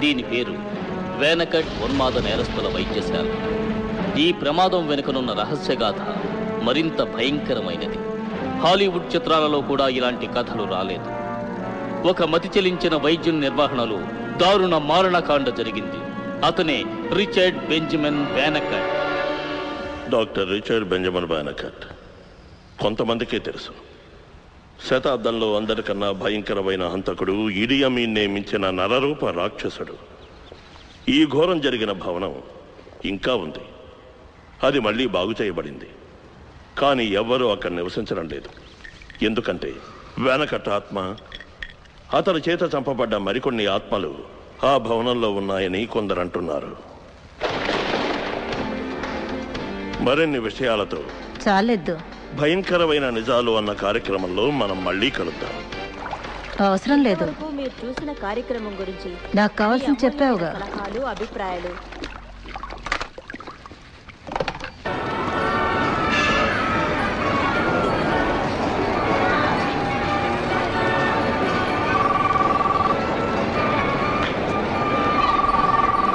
దీని పేరు వేనకట్ ఉన్మాద నేరస్తుల వైద్యశాల. ఈ ప్రమాదం వెనుకనున్న రహస్యగాథ మరింత భయంకరమైనది. హాలీవుడ్ చిత్రాలలో కూడా ఇలాంటి కథలు రాలేదు. ఒక మతి చెలించిన వైద్యుని నిర్వహణలో దారుణ మారణకాండ జరిగింది. అతనే రిచర్డ్ బెంజమిన్ వేనకట్. డాక్టర్ రిచర్డ్ బెంజమిన్ వేనకట్ కొంతమందికే తెలుసు. శతాబ్దంలో అందరికన్నా భయంకరమైన హంతకుడు, ఇడి అమీన్నే మించిన నరరూప రాక్షసుడు. ఈ ఘోరం జరిగిన భవనం ఇంకా ఉంది. అది మళ్ళీ బాగు చేయబడింది. కానీ ఎవ్వరూ అక్కడ నివసించడం లేదు. ఎందుకంటే వేనకట్ ఆత్మ, అతని చేత చంపబడ్డ మరికొన్ని ఆత్మలు ఆ భవనంలో ఉన్నాయని కొందరు అంటున్నారు. మరిన్ని విషయాలతో చాలేదు, భయంకరమైన నిజాలు అన్న కార్యక్రమంలో మనం మళ్ళీ కలుద్దాం. అవసరం లేదు. మీరు చూసిన కార్యక్రమం గురించి నాకు కావాల్సింది చెప్పావుగా. సలహాలు, అభిప్రాయాలు.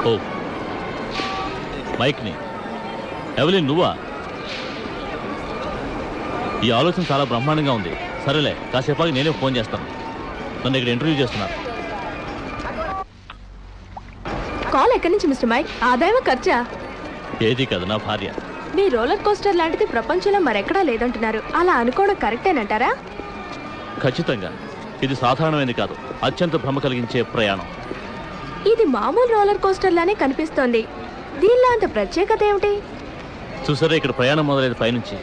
ఓ మైక్ని, ఎవలిన్ నువ్వా? ఈ ఆలోచన చాలా బ్రహ్మాండంగా ఉంది. సరేలే, కాసేపాకి నేనే ఫోన్ చేస్తాను. నన్ను ఇక్కడ ఇంటర్వ్యూ చేస్తున్నారు. కాల్ ఎక్కడి నుంచి మిస్టర్ మైక్? ఆదాయమా ఖర్చా? ఏది కదా నా భార్య. మీ రోలర్ కోస్టర్ లాంటిది ప్రపంచంలో మరెక్కడా లేదంటున్నారు. అలా అనుకోవడం కరెక్టేనంటారా? ఖచ్చితంగా. ఇది సాధారణమైనది కాదు, అత్యంత భ్రమ కలిగించే ప్రయాణం. ఇది మామూలు రోలర్ కోస్టర్ లానే కనిపిస్తోంది. దీనిలో అంత ప్రత్యేకత ఏమిటి? చూసారా, ఇక్కడ ప్రయాణం మొదలైన పైనుంచి.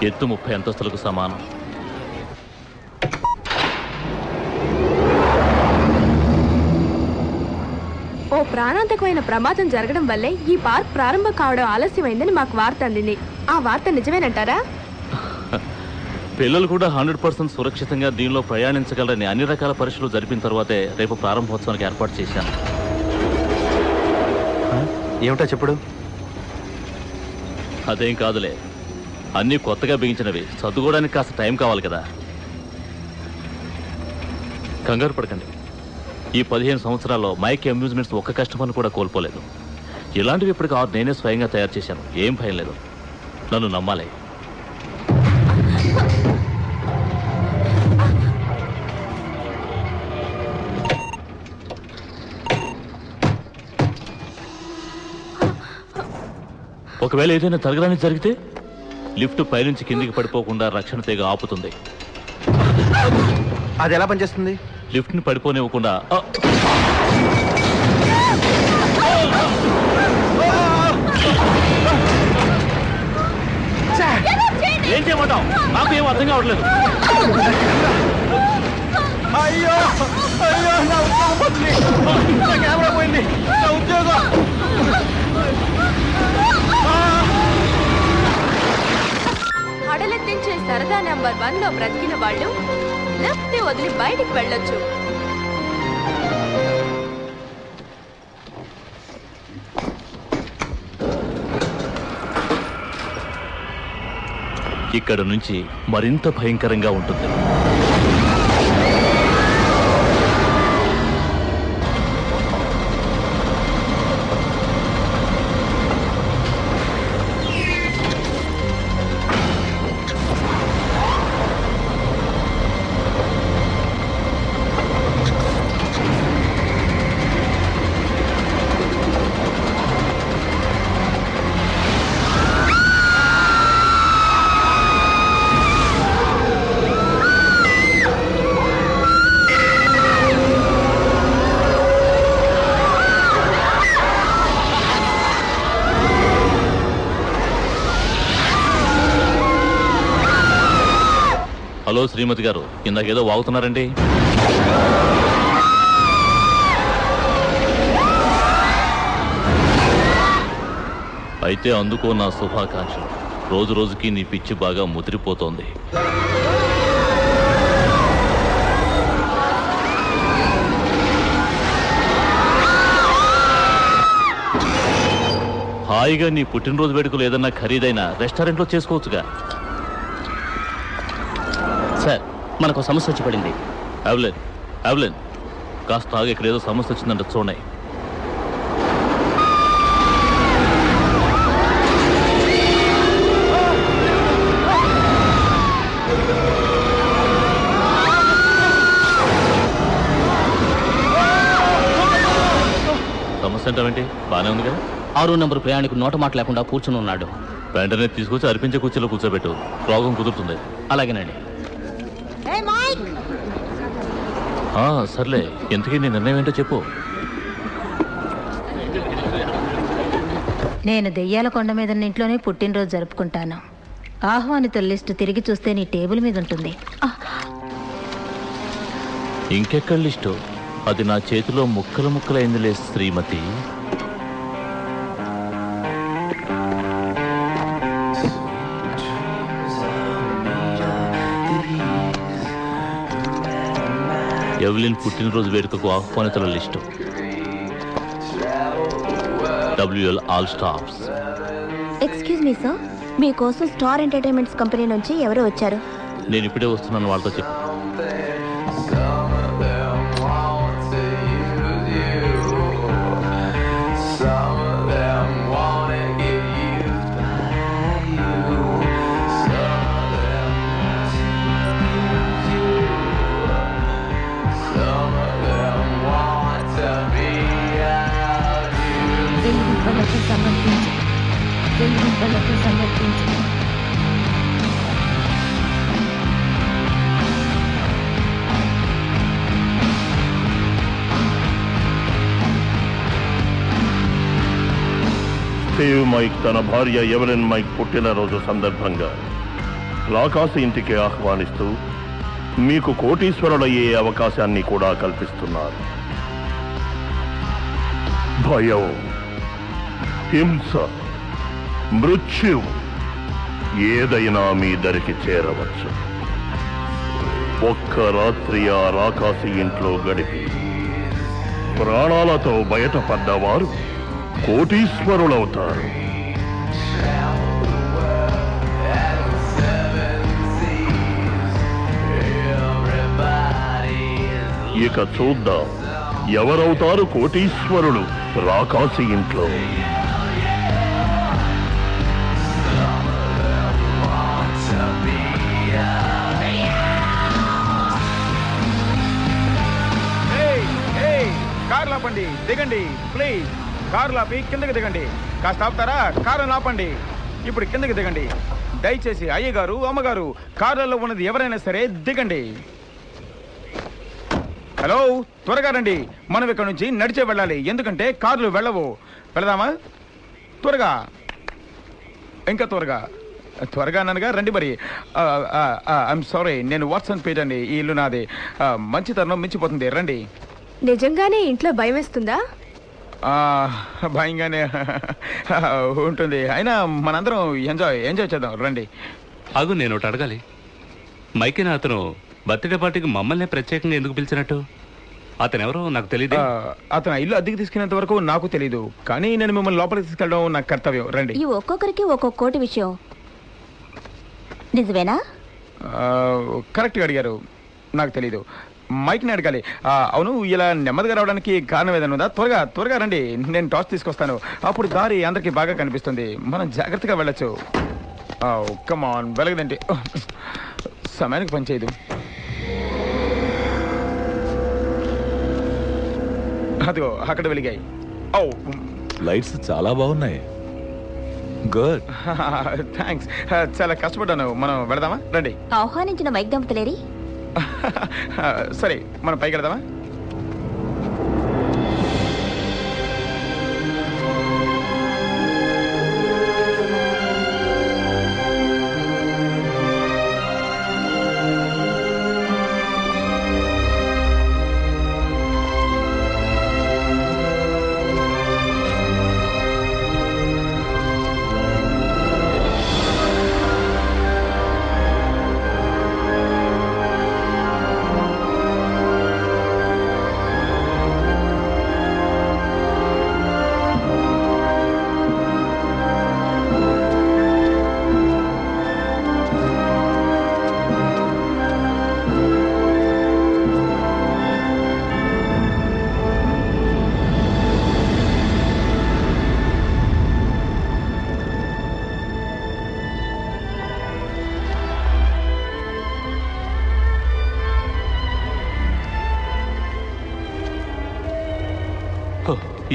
ఎత్తు 30 అంతస్తులకు సమానం. ఓ ప్రాణాంతకమైన ప్రమాదం జరగడం వల్లే ఈ పార్క్ ప్రారంభం కావడం ఆలస్యమైందని మాకు వార్త అందింది. ఆ వార్త నిజమేనంటారా? పిల్లలు కూడా 100% సురక్షితంగా దీనిలో ప్రయాణించగలరని అన్ని రకాల పరీక్షలు జరిపిన తర్వాతే రేపు ప్రారంభోత్సవానికి ఏర్పాటు చేశాను. ఏమిటా చెప్పుడు? అదేం కాదులే, అన్నీ కొత్తగా బిగించినవి, చదువుకోవడానికి కాస్త టైం కావాలి కదా. కంగారు పడకండి. ఈ 15 సంవత్సరాల్లో మైక్ అమ్యూజ్మెంట్స్ ఒక్క కస్టమర్ని కూడా కోల్పోలేదు. ఇలాంటివి ఇప్పటికి 6 నేనే స్వయంగా తయారు చేశాను. ఏం భయం లేదు, నన్ను నమ్మాలి. ఒకవేళ ఏదైనా తరగడానికి జరిగితే లిఫ్ట్ పైనుంచి కిందికి పడిపోకుండా రక్షణ తీగ ఆపుతుంది. అది ఎలా పనిచేస్తుంది? లిఫ్ట్ని పడిపోనివ్వకుండా ఏం చేయమంటావు? నాకు ఏం అర్థం కావట్లేదు. అయ్యో అయ్యో, నా ఉద్యోగం పోతుంది, నా కెమెరా పోయింది, నా ఉద్యోగం. హడలెత్తించే సరదా నెంబర్ 1 లో బ్రతికిన వాళ్ళు లెఫ్ట్ వదిలి బయటికి వెళ్ళొచ్చు. ఇక్కడ నుంచి మరింత భయంకరంగా ఉంటుంది. హలో శ్రీమతి గారు, ఇందాకేదో వాగుతున్నారండి. అయితే అందుకో నా శుభాకాంక్షలు. రోజు రోజుకి నీ పిచ్చి బాగా ముదిరిపోతోంది. హాయిగా నీ పుట్టినరోజు వేడుకలు ఏదన్నా ఖరీదైన రెస్టారెంట్లో చేసుకోవచ్చుగా. సార్, మనకు సమస్య వచ్చి పడింది. అవలెన్ కాస్త ఆగి, ఇక్కడ ఏదో సమస్య వచ్చిందంటే చూడండి. సమస్య అంటావేంటి? బాగానే ఉంది కదా. 6 నెంబర్ ప్రయాణికుడు నోట మాట లేకుండా కూర్చుని ఉన్నాడు. వెంటనే తీసుకొచ్చి అర్పించే కుర్చీలో కూర్చోబెట్టు, రోగం కుదురుతుంది. అలాగేనండి. సర్లే, ఎందుకీ నీ నిర్ణయం ఏంటో చెప్పు. నేను దెయ్యాల కొండ మీద ఇంట్లోనే పుట్టినరోజు జరుపుకుంటాను. ఆహ్వానితుల లిస్టు తిరిగి చూస్తే నీ టేబుల్ మీద ఉంటుంది. ఇంకెక్కడ లిస్టు? అది నా చేతిలో ముక్కలు ముక్కలైందిలే శ్రీమతి. ఎవలిన్ పుట్టినరోజు వేడుకకు ఆహ్వానితుల list. WL all staffs. Excuse me sir, మీకోసం స్టార్ ఎంటర్టైన్మెంట్స్ కంపెనీ నుంచి ఎవరో వచ్చారు. నేను ఇప్పుడే వస్తున్నాను, వాళ్ళతో చెప్పు. స్టీవ్ మైక్ తన భార్య ఎవలిన్ మైక్ పుట్టినరోజు సందర్భంగా రాకాసి ఇంటికి ఆహ్వానిస్తూ మీకు కోటీశ్వరులయ్యే అవకాశాన్ని కూడా కల్పిస్తున్నారు. భయం, హింస, మృత్యు ఏదైనా మీ దరికి చేరవచ్చు. ఒక్క రాత్రి ఆ రాకాసి ఇంట్లో గడిపి ప్రాణాలతో బయటపడ్డవారు కోటీశ్వరులవుతారు. ఇక చూద్దాం ఎవరవుతారు కోటీశ్వరులు రాకాసి ఇంట్లో. కార్ లాపండి, దిగండి ప్లీజ్. కారు లాపి కిందకి దిగండి. కాస్త ఆపుతారా? కారు లాపండి, ఇప్పుడు కిందకి దిగండి దయచేసి. అయ్యగారు, అమ్మగారు, కార్లలో ఉన్నది ఎవరైనా సరే దిగండి. హలో, త్వరగా రండి. మనం ఇక్కడ నుంచి నడిచే వెళ్ళాలి, ఎందుకంటే కార్లు వెళ్ళవు. వెళదామా? త్వరగా, ఇంకా త్వరగా. త్వరగా అన్నానుగా, రండి మరి. ఐఎమ్ సారీ, నేను వాట్సన్ పేజ్ అండి. ఈ ఇల్లు నాది. మంచితనం మించిపోతుంది, రండి. నిజంగానే ఇంట్లో భయం వేస్తుందా? భయంగానే ఉంటుంది. అయినా మనందరం ఎంజాయ్ చేద్దాం, రండి. ఆగు, నేను ఒకటి అడగాలి. మైకేనా అతను బర్త్డే పార్టీకి మమ్మల్ని ప్రత్యేకంగా ఎందుకు పిలిచినట్టు? అతను ఎవరో నాకు తెలియదు. అతను ఇల్లు అద్దెకి తీసుకునేంత వరకు నాకు తెలీదు, కానీ నేను మిమ్మల్ని లోపలికి తీసుకెళ్ళడం నాకు కర్తవ్యం, రండి. ఈ ఒక్కొక్కరికి ఒక్కొక్క కోటి విషయం నిజమేనా? కరెక్ట్గా అడిగారు, నాకు తెలీదు. మైక్ని అడగాలి. అవును, ఇలా నెమ్మదిగా రావడానికి కారణం ఏదైనా ఉందా? త్వరగా రండి, నేను టార్చ్ తీసుకొస్తాను. అప్పుడు దారి అందరికి బాగా కనిపిస్తుంది, మనం జాగ్రత్తగా వెళ్ళొచ్చు. కమాన్, వెలగదండి, సమయానికి పనిచేయదు. అదిగో అక్కడ వెలిగాయి. లైట్స్ చాలా బాగున్నాయి. గుడ్. థ్యాంక్స్, చాలా కష్టపడ్డాను. మనం వెళదామా? రండి. ఆహ్వానించిన మైక్ దంపతులేరి? సరే, మనం పైకి వెళదామా?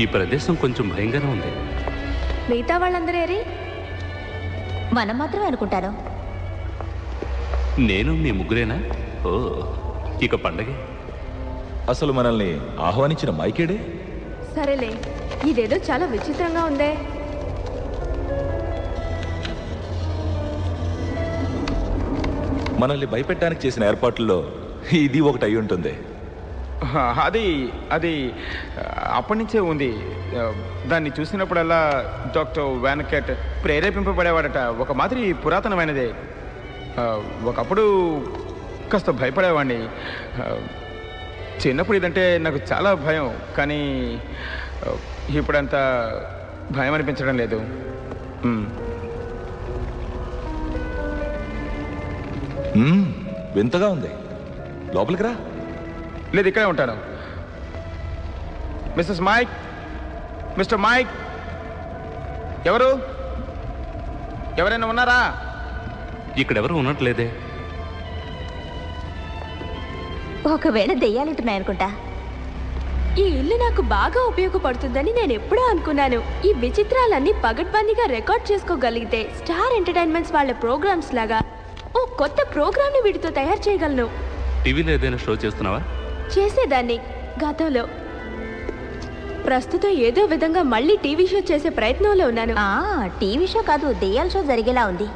ఈ ప్రదేశం కొంచెం భయంగానే ఉంది. మిగతా వాళ్ళందరూ ఏరి? మనం మాత్రమే అనుకుంటాను. నేను మీ ముగ్గురేనా? ఓ, ఇక పండగే. అసలు మనల్ని ఆహ్వానించిన మైకేడే? సరేలే, ఇదేదో చాలా విచిత్రంగా ఉందే. మనల్ని భయపెట్టడానికి చేసిన ఏర్పాట్లలో ఇది ఒకటి అయి ఉంటుంది. అది అప్పటి నుంచే ఉంది. దాన్ని చూసినప్పుడల్లా డాక్టర్ వ్యానకెట్ ప్రేరేపింపబడేవాడట. ఒక మాదిరి పురాతనమైనదే. ఒకప్పుడు కాస్త భయపడేవాడిని. చిన్నప్పుడు ఇదంటే నాకు చాలా భయం, కానీ ఇప్పుడంత భయం అనిపించడం లేదు. వింతగా ఉంది. లోపలికి రా. లేదు, ఇక్కడే ఉంటాను. మిస్టర్ మైక్, ఎవరైనా ఉన్నారా? ఇక్కడెవరు ఉన్నట్లేదే. ఒకవేళ దెయ్యాలుంటున్నాయనుకుంటా. ఈ ఇల్లు నాకు బాగా ఉపయోగపడుతుందని నేను ఎప్పుడూ అనుకున్నాను. ఈ విచిత్రాలన్నీ పగడ్బందీగా రికార్డ్ చేసుకోగలిగితే స్టార్ ఎంటర్టైన్మెంట్స్ వాళ్ళ ప్రోగ్రామ్స్ లాగా ఓ కొత్త ప్రోగ్రామ్ ని వీటితో తయారు చేయగలను. టీవీలో ఏదైనా షో చేస్తున్నావా? చేసేదాన్ని గతంలో. ప్రస్తుతం ఏదో విధంగా మళ్ళీ టీవీ షో చేసే ప్రయత్నంలో ఉన్నాను. టీవీ షో కాదు, దెయ్యాల షో జరిగేలా ఉంది.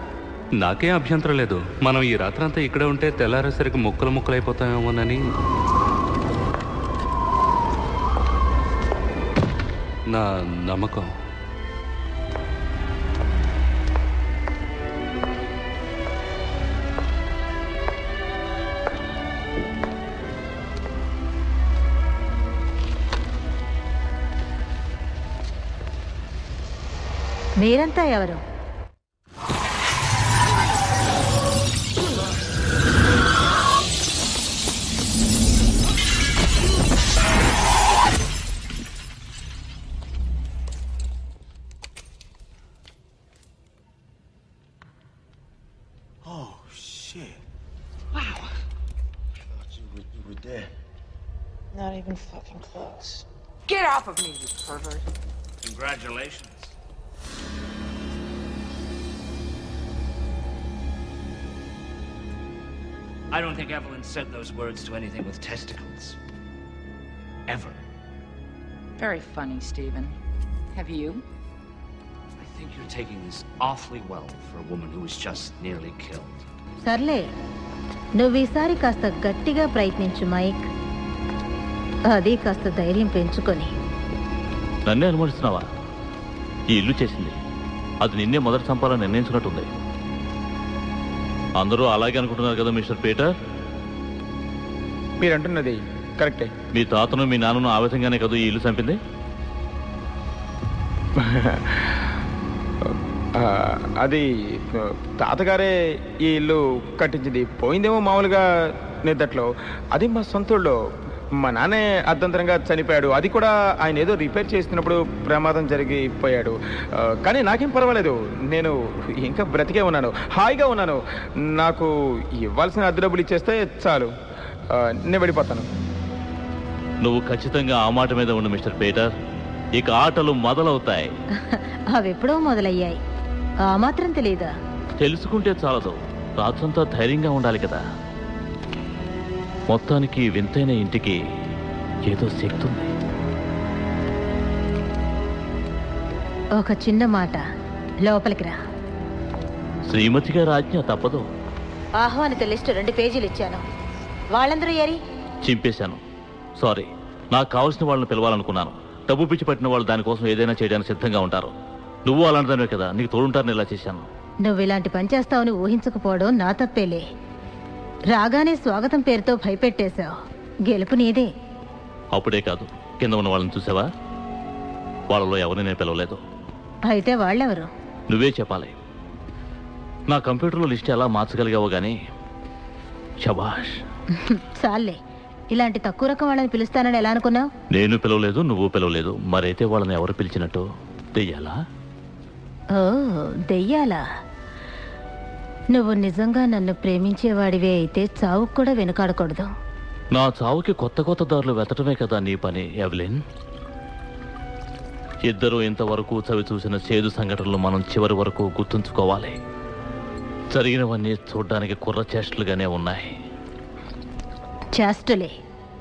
నాకేం అభ్యంతరం లేదు. మనం ఈ రాత్రంతా ఇక్కడే ఉంటే తెల్లారేసరికి ముక్కలైపోతామేమోనని నా నమ్మకం. మీరంతా ఎవరు? Oh, shit. Wow. I thought you were dead. Not even fucking close. Get off of me, you pervert. Congratulations. I don't think Evelyn said those words to anything with testicles. Ever. Very funny, Stephen. Have you? I think you're taking this awfully well for a woman who was just nearly killed. సర్లే, నువ్వు ఈసారి కాస్త గట్టిగా ప్రయత్నించు mic. అది కాస్త ధైర్యం పెంచుకొని. నన్నే అనుమానిస్తున్నావా? ఈ ఇల్లు చేసింది అది నిన్నే మొదటి చంపాలని నిర్ణయించినట్టుంది. అందరూ అలాగే అనుకుంటున్నారు కదా మిస్టర్ పీటర్? మీరు అంటున్నది కరెక్టే. మీ తాతను మీ నాన్నను ఆ విధంగానే కదా ఈ ఇల్లు చంపింది? అది తాతగారే ఈ ఇల్లు కట్టించింది. పోయిందేమో మామూలుగా నిద్దట్లో. అది మా సొంతూళ్ళో. మా నాన్నే అర్ధంతరంగా చనిపోయాడు. అది కూడా ఆయన ఏదో రిపేర్ చేస్తున్నప్పుడు ప్రమాదం జరిగిపోయాడు. కానీ నాకేం పర్వాలేదు. నేను ఇంకా బ్రతికే ఉన్నాను, హాయిగా ఉన్నాను. నాకు ఇవ్వాల్సిన అద్దె డబ్బులు ఇచ్చేస్తే చాలు, నేను వెళ్ళిపోతాను. నువ్వు ఖచ్చితంగా ఆ మాట మీద ఉండు మిస్టర్ పీటర్. ఇక ఆటలు మొదలవుతాయి. అవెప్పుడో మొదలయ్యాయి. ఆ మాత్రం తెలీదా? తెలుసుకుంటే చాలదు, రాత్రంతా ధైర్యంగా ఉండాలి కదా. మొత్తానికి వింతైన ఇంటికి ఏదో శక్తి ఉంది. ఒక చిన్న మాట, లోపలికి రా. శ్రీమతి గారి ఆజ్ఞ తప్పదు. ఆహ్వానిత లిస్టు 2 పేజీలు ఇచ్చాను. వాళ్ళందరూ ఏరి? చింపేశాను. సారీ, నాకు కావాల్సిన వాళ్ళని పిలవాలనుకున్నాను. డబ్బు పిచ్చి పట్టిన వాళ్ళు దానికోసం ఏదైనా చేయడానికి సిద్ధంగా ఉంటారు. నువ్వు అలాంటిదానివే కదా, నీకు తోడుంటారని ఇలా చేశాను. నువ్వు ఇలాంటి పని చేస్తావని ఊహించకపోవడం నా తప్పేలే. రాగానే స్వాగతం పేరుతో భయపెట్టేశావు. గెలుపు నీదే. అప్పుడే కాదు, కింద ఉన్న వాళ్ళని చూసావా? వాళ్ళలో ఎవరిని నేను పిలవలేదు. అయితే వాళ్ళెవరు? నువ్వే చెప్పాలి. నా కంప్యూటర్లో లిస్ట్ ఎలా మార్చగలిగావో గానీ శబాష్. చాలే, ఇలాంటి తక్కువ రకం వాళ్ళని పిలుస్తానని ఎలా అనుకున్నావు? నేను పిలవలేదు, నువ్వు పిలవలేదు. మరైతే వాళ్ళని ఎవరు పిలిచినట్టు? దెయ్యాలా? ఓ, దెయ్యాలా? నువ్వు నిజంగా నన్ను ప్రేమించేవాడివే అయితే చావుకు కూడా వెనుకాడకూడదు. నా చావుకి కొత్త కొత్త దారులు వెతటమే కదా నీ పని ఎవెలిన్. ఇద్దరూ ఇంతవరకు చవి చూసిన చేదు సంఘటనలు మనం చివరి వరకు గుర్తుంచుకోవాలి. జరిగినవన్నీ చూడ్డానికి కుర్ర చేష్టలుగానే ఉన్నాయి. చేష్టలే,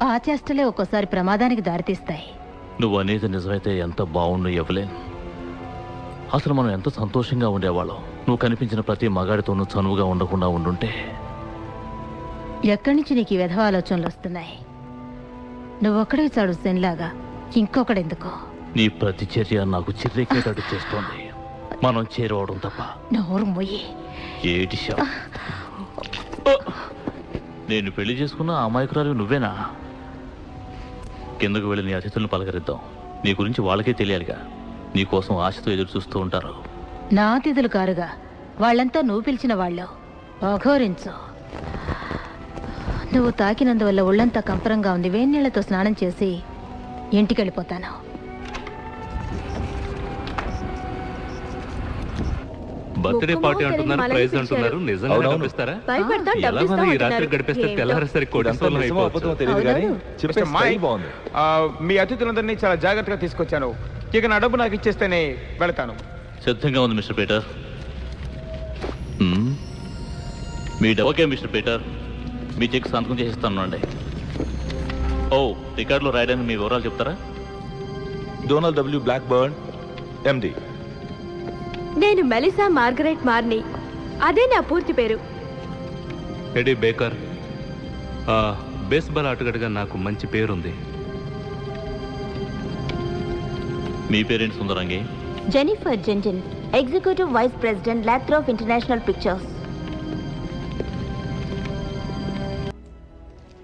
ఆ చేష్టలే ఒక్కోసారి ప్రమాదానికి దారితీస్తాయి. నువ్వు అనేది నిజమైతే ఎంత బాగుండు ఎవెలిన్. అసలు మనం ఎంత సంతోషంగా ఉండేవాళ్ళం. నువ్వు కనిపించిన ప్రతి మగాడితోనూ చనువుగా ఉండకుండా ఉండుంటే. ఎక్కడి నుంచి నీకు ఈ విధవ ఆలోచనలు వస్తున్నాయి? నువ్వొక్కడే చాడు సెన్లాగా, ఇంకొకడెందుకో. నీ ప్రతి చర్య నాకు చిర్రెక్కేటట్టు చేస్తోంది. మనం చేరవడం తప్ప. నోరు మొయ్యి. ఏటి శవ. నేను పెళ్లి చేసుకున్న అమాయకురాలు నువ్వేనా? కిందకు వెళ్ళి నీ అతిథులను పలకరిద్దాం. నీ గురించి వాళ్ళకే తెలియాలిగా. నీకోసం ఆశతో ఎదురు చూస్తూ ఉంటారు. నా అతిథులు కారుగా, వాళ్ళంతా నువ్వు పిలిచిన వాళ్ళు. అఘోరించు. నువ్వు తాకినందువల్ల ఒళ్ళంతా కంపరంగా ఉంది. వేణీళ్లతో స్నానం చేసి ఇంటికి వెళ్ళిపోతాను. బర్త్డే పార్టీ అంటున్నారు, ప్రైజ్ అంటున్నారు. నిజంగా కనిపిస్తారా? ఎలా ఈ రాత్రి గడిపిస్తే తెల్లవారేసరికి కోటీశ్వరులం అయిపోవచ్చు. మీ అతిథులందరినీ చాలా జాగ్రత్తగా తీసుకొచ్చాను. ఇక నా డబ్బు నాకు ఇచ్చేస్తేనే వెళతాను. సిద్ధంగా ఉంది మిస్టర్ పీటర్. మీ ఓకే మిస్టర్ పీటర్, మీ చెక్ సంతకం చేసిస్తాను అండి. ఓ, రికార్డులో రాయడానికి మీ వివరాలు చెప్తారా? డొనాల్డ్ డబ్ల్యూ బ్లాక్బర్న్, ఎండి. నేను మెలిసా మార్గరెట్ మార్ని. అదే నా పూర్తి పేరు. ఎడీ బేకర్. బేస్బాల్ ఆటగాడిగా నాకు మంచి పేరుంది. మీ పేరెంట్ సుందరంగి? Jennifer Gentile, executive vice president, లాక్థ్రోఫ్ international pictures.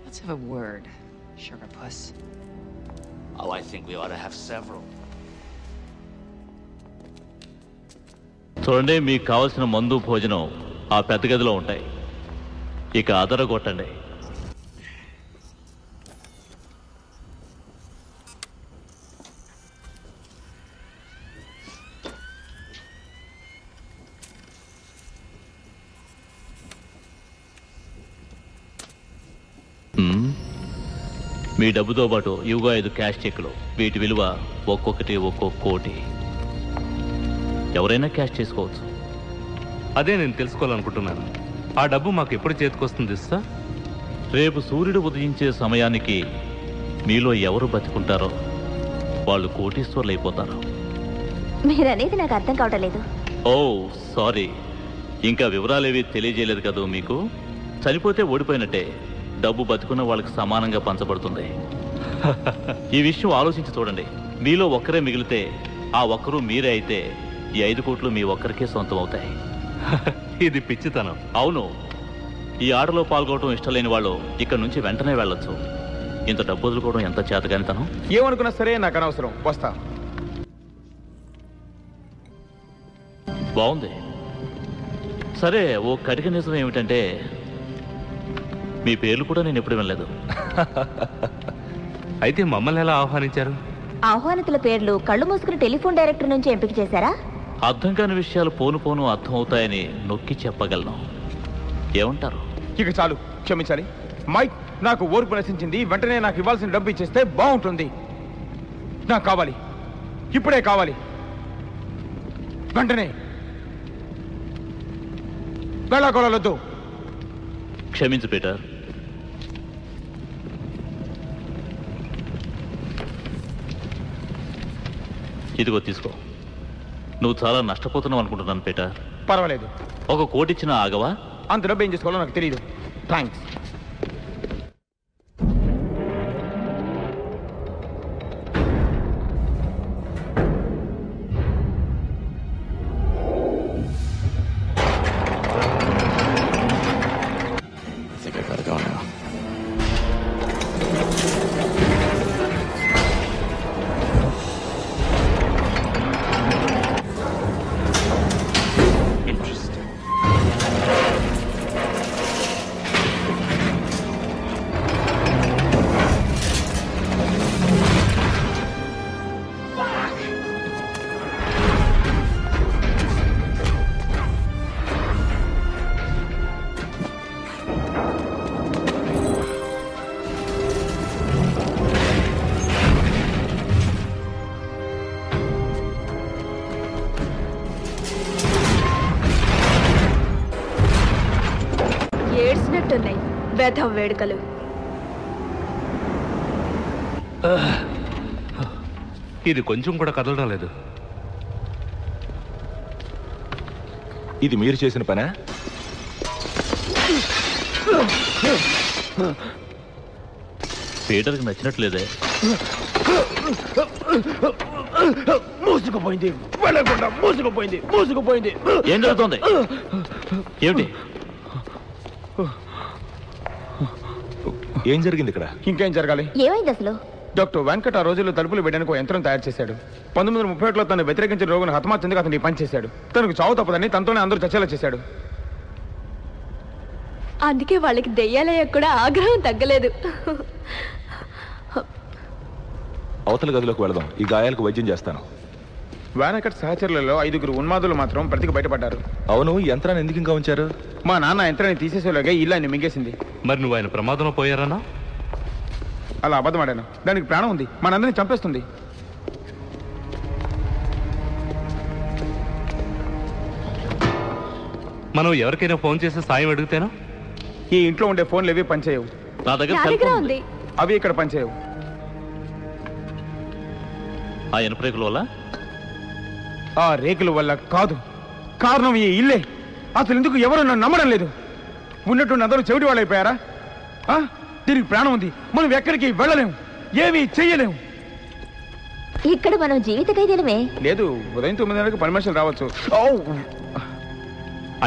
Let's have a word, sugar puss. Oh, I think we ought to have several. చూడండి, మీకు కావాల్సిన మందు భోజనం ఆ పెద్ద గదిలో ఉంటాయి. ఇక అదరగొట్టండి. మీ డబ్బుతో పాటు ఇవిగా 5 క్యాష్ చెక్లు. వీటి విలువ ఒక్కొక్కటి ఒక్కో కోటి. ఎవరైనా క్యాష్ చేసుకోవచ్చు. అదే నేను తెలుసుకోవాలనుకుంటున్నాను. ఆ డబ్బు మాకు ఎప్పుడు చేతికొస్తుంది సార్? రేపు సూర్యుడు ఉదయించే సమయానికి మీలో ఎవరు బతుకుంటారో వాళ్ళు కోటీశ్వర్లు అయిపోతారు. మీరనేది నాకు అర్థం కావటం లేదు. ఓ సారీ, ఇంకా వివరాలేవి తెలియజేయలేదు కదా మీకు. చనిపోతే ఓడిపోయినట్టే, డబ్బు బతుకున్న వాళ్ళకి సమానంగా పంచబడుతుంది. ఈ విషయం ఆలోచించి చూడండి. మీలో ఒక్కరే మిగిలితే ఆ ఒక్కరు మీరే అయితే ఈ 5 కోట్లు మీ ఒక్కరికే సొంతం అవుతాయి. ఇది పిచ్చితనం. అవును, ఈ ఆటలో పాల్గొనడం ఇష్టం లేని వాళ్ళు ఇక్కడ నుంచి వెంటనే వెళ్ళొచ్చు. ఇంత డబ్బు వదులుకోవడం ఎంత చేతగానితనం. ఏమనుకున్నా సరే నాకు అనవసరం, వస్తా. బాగుంది. సరే, ఓ కటిక నిజం ఏమిటంటే మీ పేర్లు కూడా నేను ఎప్పుడు వినలేదు. అయితే మమ్మల్ని ఎలా ఆహ్వానించారు? ఆహ్వానితుల పేర్లు కళ్ళు మూసుకుని టెలిఫోన్ డైరెక్టర్ నుంచి ఎంపిక చేశారా? అర్థం కాని విషయాలు పోను పోను అర్థం అవుతాయని నొక్కి చెప్పగలను. ఏమంటారు? ఇక చాలు, క్షమించాలి. మైక్, నాకు ఓర్పు నశించింది. వెంటనే నాకు ఇవ్వాల్సిన డబ్బు ఇచ్చేస్తే బాగుంటుంది. నాకు కావాలి, ఇప్పుడే కావాలి, వెంటనే. వెళ్ళకొలొద్దు. క్షమించు పీటర్. ఇదిగో తీసుకో. నువ్వు చాలా నష్టపోతున్నావు అనుకుంటున్నాను పీటర్. పర్వాలేదు. 1 కోటి ఇచ్చినా ఆగవా? అంత డబ్బు ఏం చేసుకోవాలో నాకు తెలియదు. థ్యాంక్స్. ఏడ్చినట్టున్నాయి వేధం వేడుకలు. ఇది కొంచెం కూడా కదలడం లేదు. ఇది మీరు చేసిన పనా? పీటర్కి నచ్చినట్లేదే. మూసుకుపోయింది, వెళ్ళకుండా మూసుకుపోయింది, మూసుకుపోయింది. ఏం జరుగుతుంది? ఏమిటి? ఏం జరిగింది ఇక్కడ? ఇంకేం జరగాలి? ఏమైంది అసలు? డాక్టర్ వెంకట్ ఆ రోజుల్లో తలుపులు వేయడానికి ఒక యంత్రం తయారు చేశాడు. 1931లో తను వ్యతిరేకించిన రోగును హతమార్చేందుకు అతను పని చేశాడు. తనకు చావు తప్పదని తనతోనే అందరూ చచ్చేలా చేశాడు. అందుకే వాళ్ళకి దెయ్యాలయ్య కూడా ఆగ్రహం తగ్గలేదు. అవతల గదిలోకి వెళదాం. ఈ గాయాలకు వైద్యం చేస్తాను. వెనకట్ సహచరులలో 5 ఉన్మాదులు మాత్రం బ్రతికి బయటపడ్డారు. అవును, ఈ యంత్రాన్ని ఎందుకు ఇంకా ఉంచారు? మా నాన్న యంత్రాన్ని తీసేసేలాగా ఇల్లు ఆయన మింగేసింది. మరి నువ్వు ఆయన ప్రమాదంలో పోయారన్నా? అలా అబద్ధమాడాను. దానికి ప్రాణం ఉంది, మనందరినీ చంపేస్తుంది. మనం ఎవరికైనా ఫోన్ చేసి సాయం అడిగితేనా? ఈ ఇంట్లో ఉండే ఫోన్లు ఏవి పనిచేయవు. నా దగ్గర ఉంది. అవి ఇక్కడ పనిచేయవు. ఆ ఇనుప రేకుల వల్ల? ఆ రేకుల వల్ల కాదు, కారణం ఈ ఇల్లే. అసలు ఎందుకు ఎవరు నన్ను నమ్మడం లేదు? ఉన్నట్టు అందరూ చెవిటి వాళ్ళు అయిపోయారా? దీనికి ప్రాణం ఉంది, మనం ఎక్కడికి వెళ్ళలేము, ఏమీ చెయ్యలేము. ఇక్కడ మనం జీవిత ఖైదీలమే. లేదు, ఉదయం 9 గంటలకు పని మనుషులు రావచ్చు.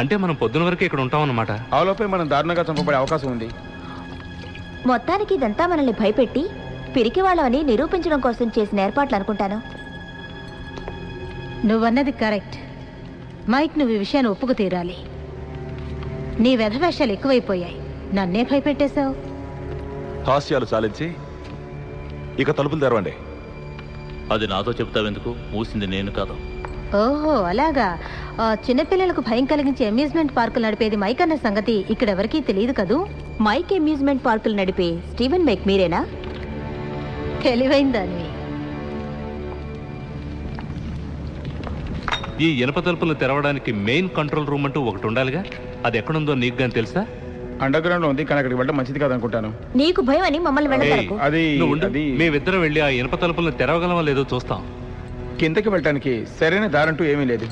అంటే మనం పొద్దున వరకు ఇక్కడ ఉంటాం అన్నమాట. ఆ లోపే మనం దారుణంగా చంపబడే అవకాశం ఉంది. మొత్తానికి ఇదంతా మనల్ని భయపెట్టి పిరికి వాళ్ళని నిరూపించడం కోసం చేసిన ఏర్పాట్లు అనుకుంటాను. నువ్వన్నది కరెక్ట్ మైక్. నువ్వు ఈ విషయాన్ని ఒప్పుకు తీరాలి. నీ వెధవేషాలు ఎక్కువైపోయాయి. నన్నే భయపెట్టేశావు. హాస్యాలు చాలించి ఇక తలుపులు తెరవండి. అది నాతో చెప్తావెందుకు? మూసింది నేను కాదు. ఓహో అలాగా. చిన్నపిల్లలకు భయం కలిగించే అమ్యూజ్మెంట్ పార్కులు నడిపేది మైక్ అన్న సంగతి ఇక్కడెవరికీ తెలియదు కదూ. మైక్ అమ్యూజ్మెంట్ పార్కులు నడిపే స్టీవెన్ మైక్ మీరేనా? తెలివైందానివి. ఈ ఇనప తలుపులు తెరవడానికి మెయిన్ కంట్రోల్ రూమ్ అంటూ ఒకటి ఉండాలిగా. అది ఎక్కడుందో నీకు గాని తెలుసా? అండర్ గ్రౌండ్ లో ఉంది, కానీ అక్కడికి వెళ్ళడం మంచిది కాదనుకుంటాను. నీకు భయం అని మమ్మల్ని వెళ్ళగలకు. అది మేమిద్దరం వెళ్ళి ఆ ఇనప తలుపులను తెరవగలమా లేదో చూస్తాం. కిందకి వెళ్ళటానికి సరైన దారంటూ ఏమీ లేదు.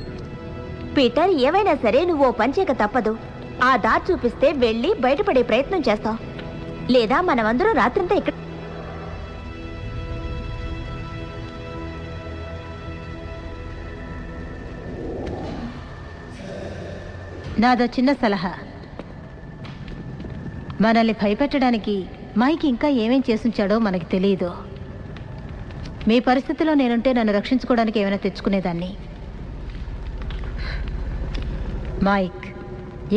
పీటర్, ఏమైనా సరే నువ్వు ఓ పని చేయక తప్పదు. ఆ దారి చూపిస్తే వెళ్ళి బయటపడే ప్రయత్నం చేస్తాం, లేదా మనమందరం రాత్రంతా ఇక్కడ. నాదో చిన్న సలహా. మనల్ని భయపెట్టడానికి మైక్ ఇంకా ఏమేం చేసుంచాడో మనకి తెలియదు. మీ పరిస్థితిలో నేనుంటే నన్ను రక్షించుకోవడానికి ఏమైనా తెచ్చుకునేదాన్ని. మైక్,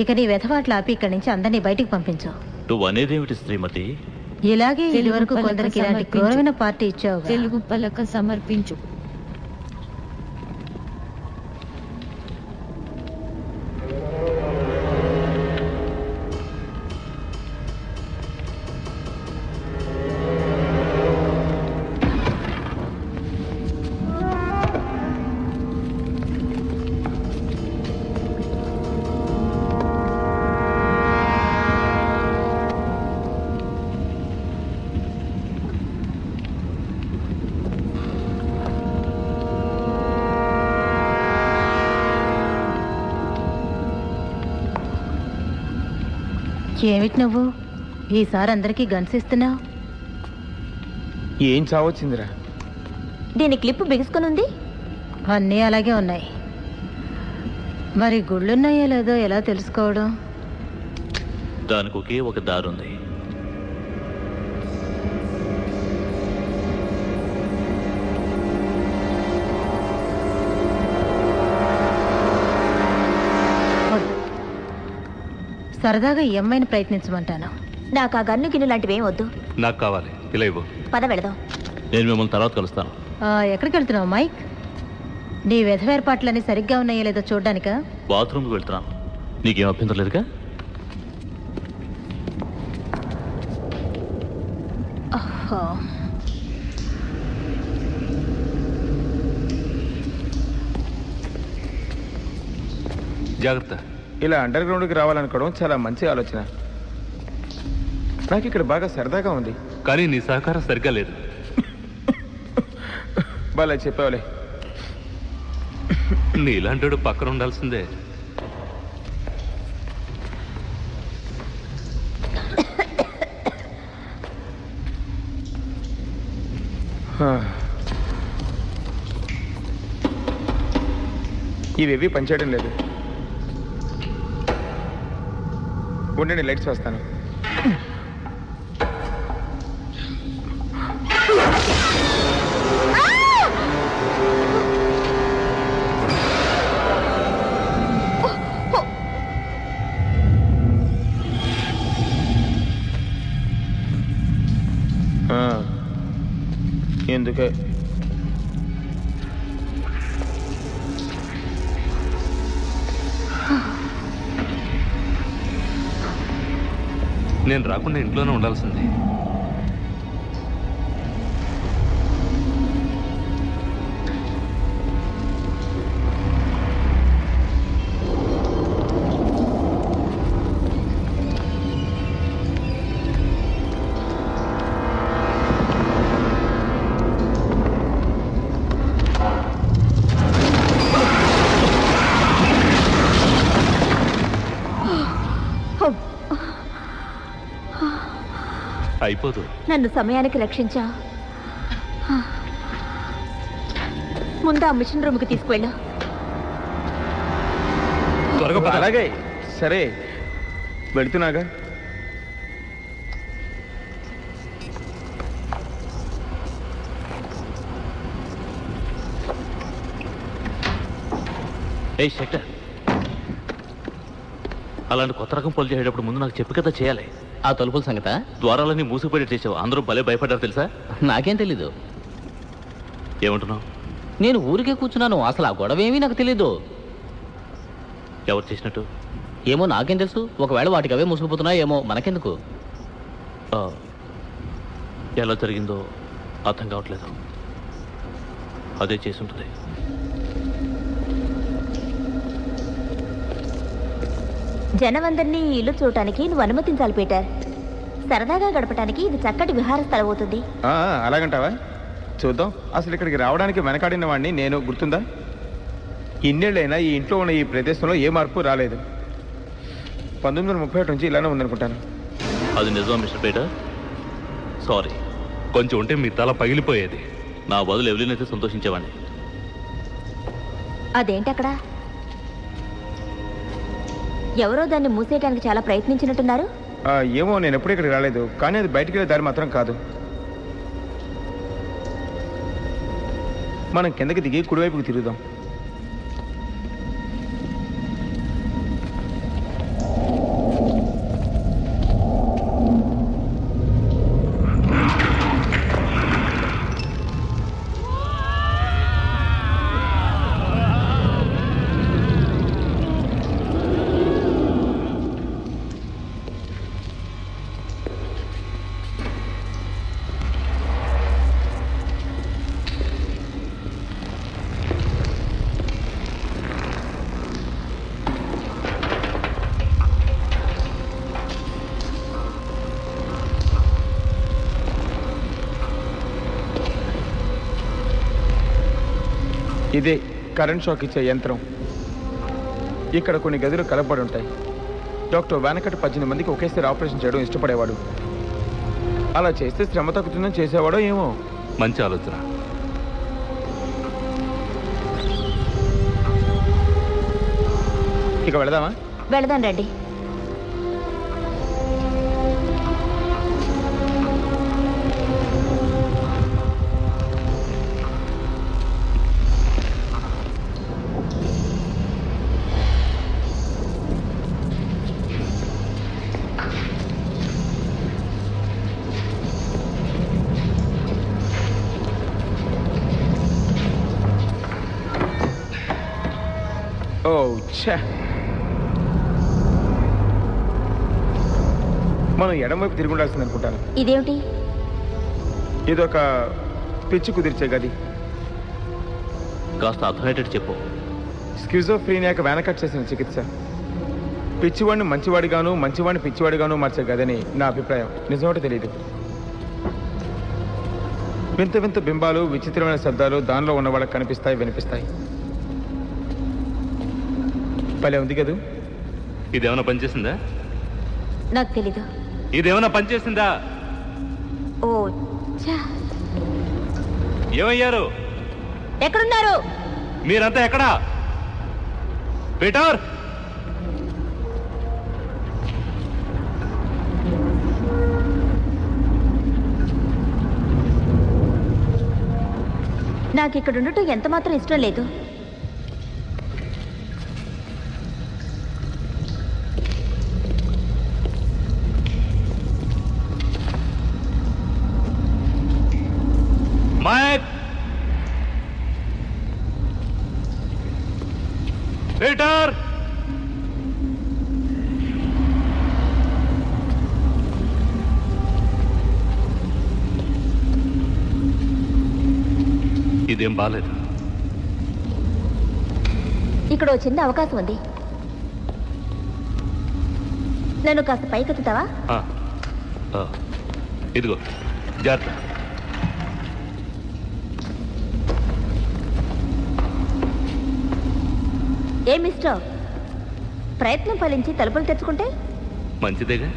ఇక నీ వెధవాట్లు ఆపి ఇక్కడి నుంచి అందరినీ బయటికి పంపించు. నువ్వు అనేదేమిటి శ్రీమతి? ఇలాగే ఇదివరకు కొందరికి ఇలాంటి క్రూరమైన పార్టీ ఇచ్చావు. తెలుగు పలక సమర్పించు. ఏమిటి నువ్వు ఈసారి అందరికీ గన్స్ ఇస్తున్నావు? ఏం చావచ్చిందిరా? దీని క్లిప్ బిగుసుకునుంది. అన్నీ అలాగే ఉన్నాయి. మరి గుళ్ళున్నాయో లేదో ఎలా తెలుసుకోవడం? దానికి ఒకే ఒక దారుంది. సరదాగా ఈ అమ్మాయిని ప్రయత్నించమంటాను. నాకు ఆ గన్ను గిన్ను లాంటివేం వద్దు. నాకు కావాలి, ఇలా ఇవ్వు. పద వెళదాం. నేను మిమ్మల్ని తర్వాత కలుస్తాను. ఎక్కడికి వెళ్తున్నావు మైక్? నీ వెధవేర్పాట్లన్నీ సరిగ్గా ఉన్నాయో లేదో చూడ్డానికా? బాత్రూమ్కి వెళ్తున్నాను. నీకేం అభ్యంతరం లేదుగా? జాగ్రత్త. ఇలా అండర్ గ్రౌండ్కి రావాలనుకోవడం చాలా మంచి ఆలోచన. నాకు ఇక్కడ బాగా సరదాగా ఉంది. కానీ నీ సహకారం సరిగ్గా లేదు. బాగా చెప్పావులే. నీ ఇలాంటి పక్కన ఉండాల్సిందే. ఇవేవి పనిచేయడం లేదు. ఉండండి, లైట్స్ వస్తాను. ఎందుకే నేను రాకుండా ఇంట్లోనే ఉండాల్సింది. అయిపోదు. నన్ను సమయానికి రక్షించా. ముందు ఆ మిషన్ రూమ్కి తీసుకువెళ్ళు. అలాగే, సరే వెళుతున్నాగా. ఏ శెట్టర్, అలాంటి కొత్త రకం పనులు చేసేటప్పుడు ముందు నాకు చెప్పి కదా చేయాలి. ఆ తలుపుల సంగత ద్వారాలన్నీ మూసిపోయి చేసావు. అందరూ భలే భయపడ్డారు తెలుసా? నాకేం తెలీదు. ఏమంటున్నావు? నేను ఊరికే కూర్చున్నాను. అసలు ఆ గొడవ ఏమీ నాకు తెలీదు. ఎవరు చేసినట్టు ఏమో నాకేం తెలుసు. ఒకవేళ వాటికి అవే మూసుకుపోతున్నాయి ఏమో, మనకెందుకు? ఎలా జరిగిందో అర్థం కావట్లేదు. అదే చేసి ఉంటుంది. జనమందరినీ ఈ ఇల్లు చూడటానికి నువ్వు అనుమతించాలి పీటర్. సరదాగా గడపటానికి ఇది చక్కటి విహార స్థలం అవుతుంది. అలాగంటావా? చూద్దాం. అసలు ఇక్కడికి రావడానికి వెనకాడిన వాడిని నేను, గుర్తుందా? ఇన్నేళ్ళైనా ఈ ఇంట్లో ఉన్న ఈ ప్రదేశంలో ఏ మార్పు రాలేదు. 1931 నుంచి ఇలానే ఉందనుకుంటాను. అది నిజమా మిస్టర్ పీటర్? సారీ, కొంచెం ఉంటే మీ తల పగిలిపోయేది. నా బదులు ఎవరినైతే అయితే సంతోషించేవాడిని. అదేంటి అక్కడ? ఎవరో దాన్ని మూసేయడానికి చాలా ప్రయత్నించినట్టున్నారు. ఏమో, నేను ఎప్పుడు ఇక్కడికి రాలేదు, కానీ అది బయటికి వెళ్ళే దారి మాత్రం కాదు. మనం కిందకి దిగి కుడివైపుకి తిరుగుదాం. ఇదే కరెంట్ షాక్ ఇచ్చే యంత్రం. ఇక్కడ కొన్ని గదులు కలపబడి ఉంటాయి. డాక్టర్ వానకట్ 18 మందికి ఒకేసారి ఆపరేషన్ చేయడం ఇష్టపడేవాడు. అలా చేస్తే శ్రమ తగ్గుతుందని చేసేవాడో ఏమో. మంచి ఆలోచన. ఇక వెళదామా? వెళదాం రండి. మనం ఎడమవైపు తిరిగి ఉండాల్సింది అనుకుంటాను. ఇదేమిటి? ఇదొక పిచ్చి కుదిర్చే గది. కాస్త అర్థమయ్యేటట్టు చెప్పు. స్కిజోఫ్రీనియాకి వానకట్ చేసిన చికిత్స. పిచ్చివాడిని మంచివాడిగాను, మంచివాడిని పిచ్చివాడిగాను మార్చే గదని నా అభిప్రాయం. నిజమేటో తెలియదు. వింత వింత బింబాలు, విచిత్రమైన శబ్దాలు దానిలో ఉన్న వాళ్ళకి కనిపిస్తాయి, వినిపిస్తాయి. భలే ఉంది కదూ. ఇదేమైనా పనిచేసిందా? నాకు తెలీదు. ఇదేమైనా పనిచేసిందా? ఓ ఏమయ్యారు? ఎక్కడున్నారు మీరంతా? ఎక్కడా? పీటర్, నాకు ఇక్కడ ఉండటం ఎంత మాత్రం ఇష్టం లేదు. మైక్, పీటర్, ఇదేం బాలేదు. ఇక్కడ ఓ చిన్న అవకాశం ఉంది. నన్ను కాస్త పైకెత్తుతావా? ఇదిగో జాగ్రత్త. ఏ మిస్టర్, ప్రయత్నం ఫలించి తలుపులు తెచ్చుకుంటే మంచిదేగా.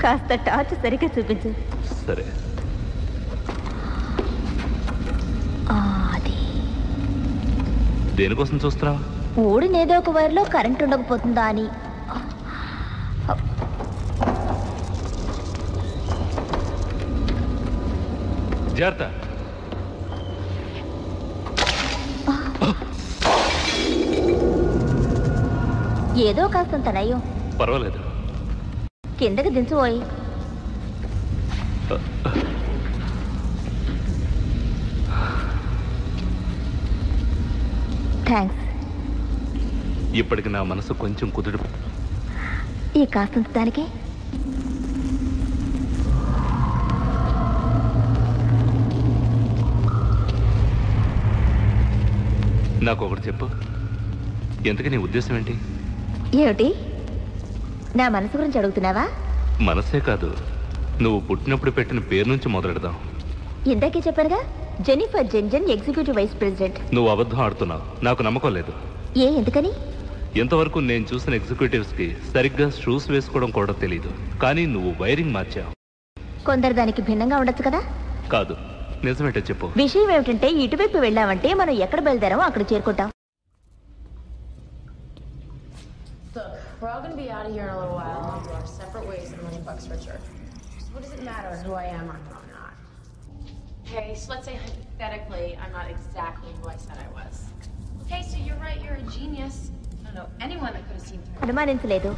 కాస్త టార్చ్ సరిగ్గా చూపించు. సరే. అది దేనికోసం చూస్తున్నావా? ఊడినేదో ఒక వైర్లో కరెంట్ ఉండకపోతుందా అని. జాగ్రత్త. ఏదో కాస్తంత నయం. పర్వాలేదు. కిందకి దించుపోయి. థ్యాంక్స్. ఇప్పటికి నా మనసు కొంచెం కుదురు. ఈ కాస్తంత దానికి నాకు ఒకటి చెప్పు. ఎంతకీ నీ ఉద్దేశం ఏంటి? ఏమిటి? నా మనసు గురించి అడుగుతున్నావా? మనసే కాదు, నువ్వు పుట్టినప్పుడు పెట్టిన పేరు నుంచి మొదలెడదాం. ఇందాకే చెప్పారుగా, జెనిఫర్ జెన్జన్, ఎగ్జిక్యూటివ్ వైస్ ప్రెసిడెంట్. నువ్వు అబద్ధం ఆడుతున్నావు. నాకు నమ్మకం లేదు. ఎందుకని? ఎంతవరకు నేను చూసిన ఎగ్జిక్యూటివ్స్ కి సరిగ్గా షూస్ వేసుకోవడం కూడా తెలియదు. కానీ నువ్వు వైరింగ్ మార్చావు. కొందరు దానికి భిన్నంగా ఉండొచ్చు కదా. కాదు, నిజమేంటో చెప్పు. విషయం ఏమిటంటే, ఇటువైపు వెళ్ళామంటే మనం ఎక్కడ బయలుదేరామో అక్కడ చేరుకుంటాం. Look, we're all gonna be out of here in a little while and we'll go our separate ways and $1 richer. So what does it matter who I am or who I'm not? Okay, so let's say hypothetically I'm not exactly who I said I was. Okay, so you're right, you're a genius. I don't know anyone that could have seen through. అనుమానించలేదు.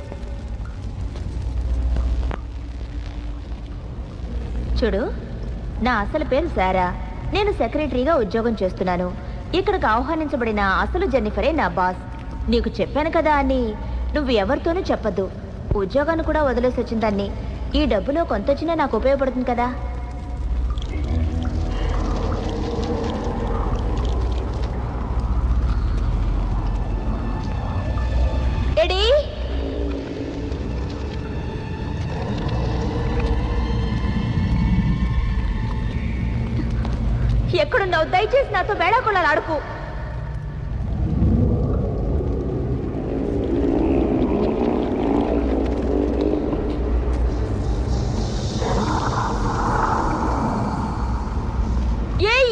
చూడు, నా అసలు పేరు సారా. నేను సెక్రటరీగా ఉద్యోగం చేస్తున్నాను. ఇక్కడికి ఆహ్వానించబడిన అసలు జెన్నిఫరే నా బాస్. నీకు చెప్పాను కదా అని నువ్వు ఎవరితోనూ చెప్పద్దు. ఉద్యోగాన్ని కూడా వదిలేసి వచ్చిన దాన్ని. ఈ డబ్బులో కొంత వచ్చినా నాకు ఉపయోగపడుతుంది కదా. ఎడీ, ఎక్కడున్నావు? దయచేసి నాతో వేళాకొళాలు ఆడుకు.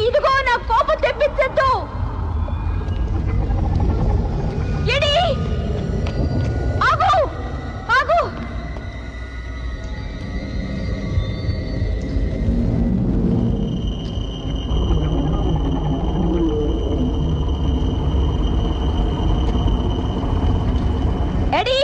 ఇదిగో, నా కోపం తెప్పించద్దు. ఎడీ, ఆగు ఆగు. ఎడీ,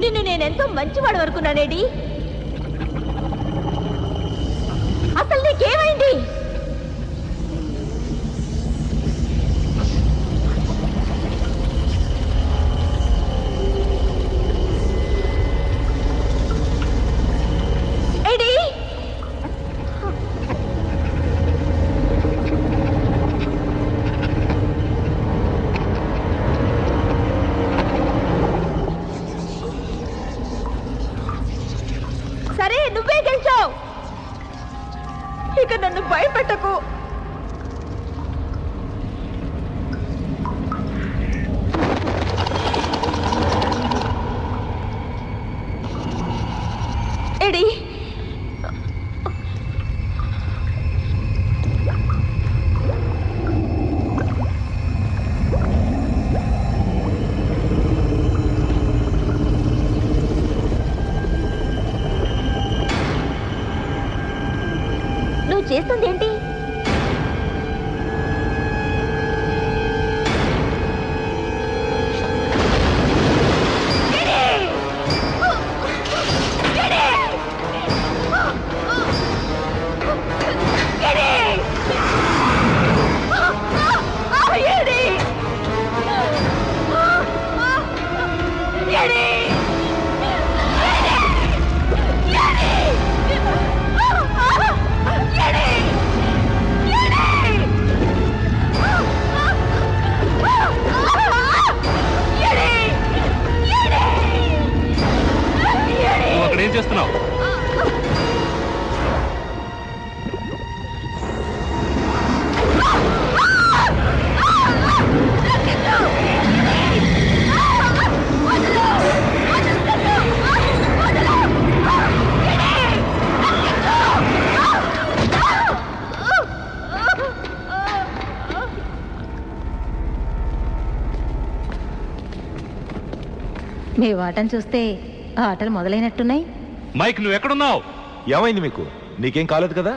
నిన్ను నేనెంతో మంచివాడు అనుకున్నానేడి. అసలు నీకేమైంది? ఎడీ, సరే, నువ్వే గెలిచావు. ఇక నన్ను భయపెట్టకు. ఎడీ, నువ్వు చేస్తుంది ఏంటి? అక్కడేం చేస్తున్నావు? మీ వాటను చూస్తే ఆటలు మొదలైనట్టున్నాయి. మైక్, నువ్వు ఎక్కడున్నావు? ఏమైంది మీకు? నీకేం కాలేదు కదా?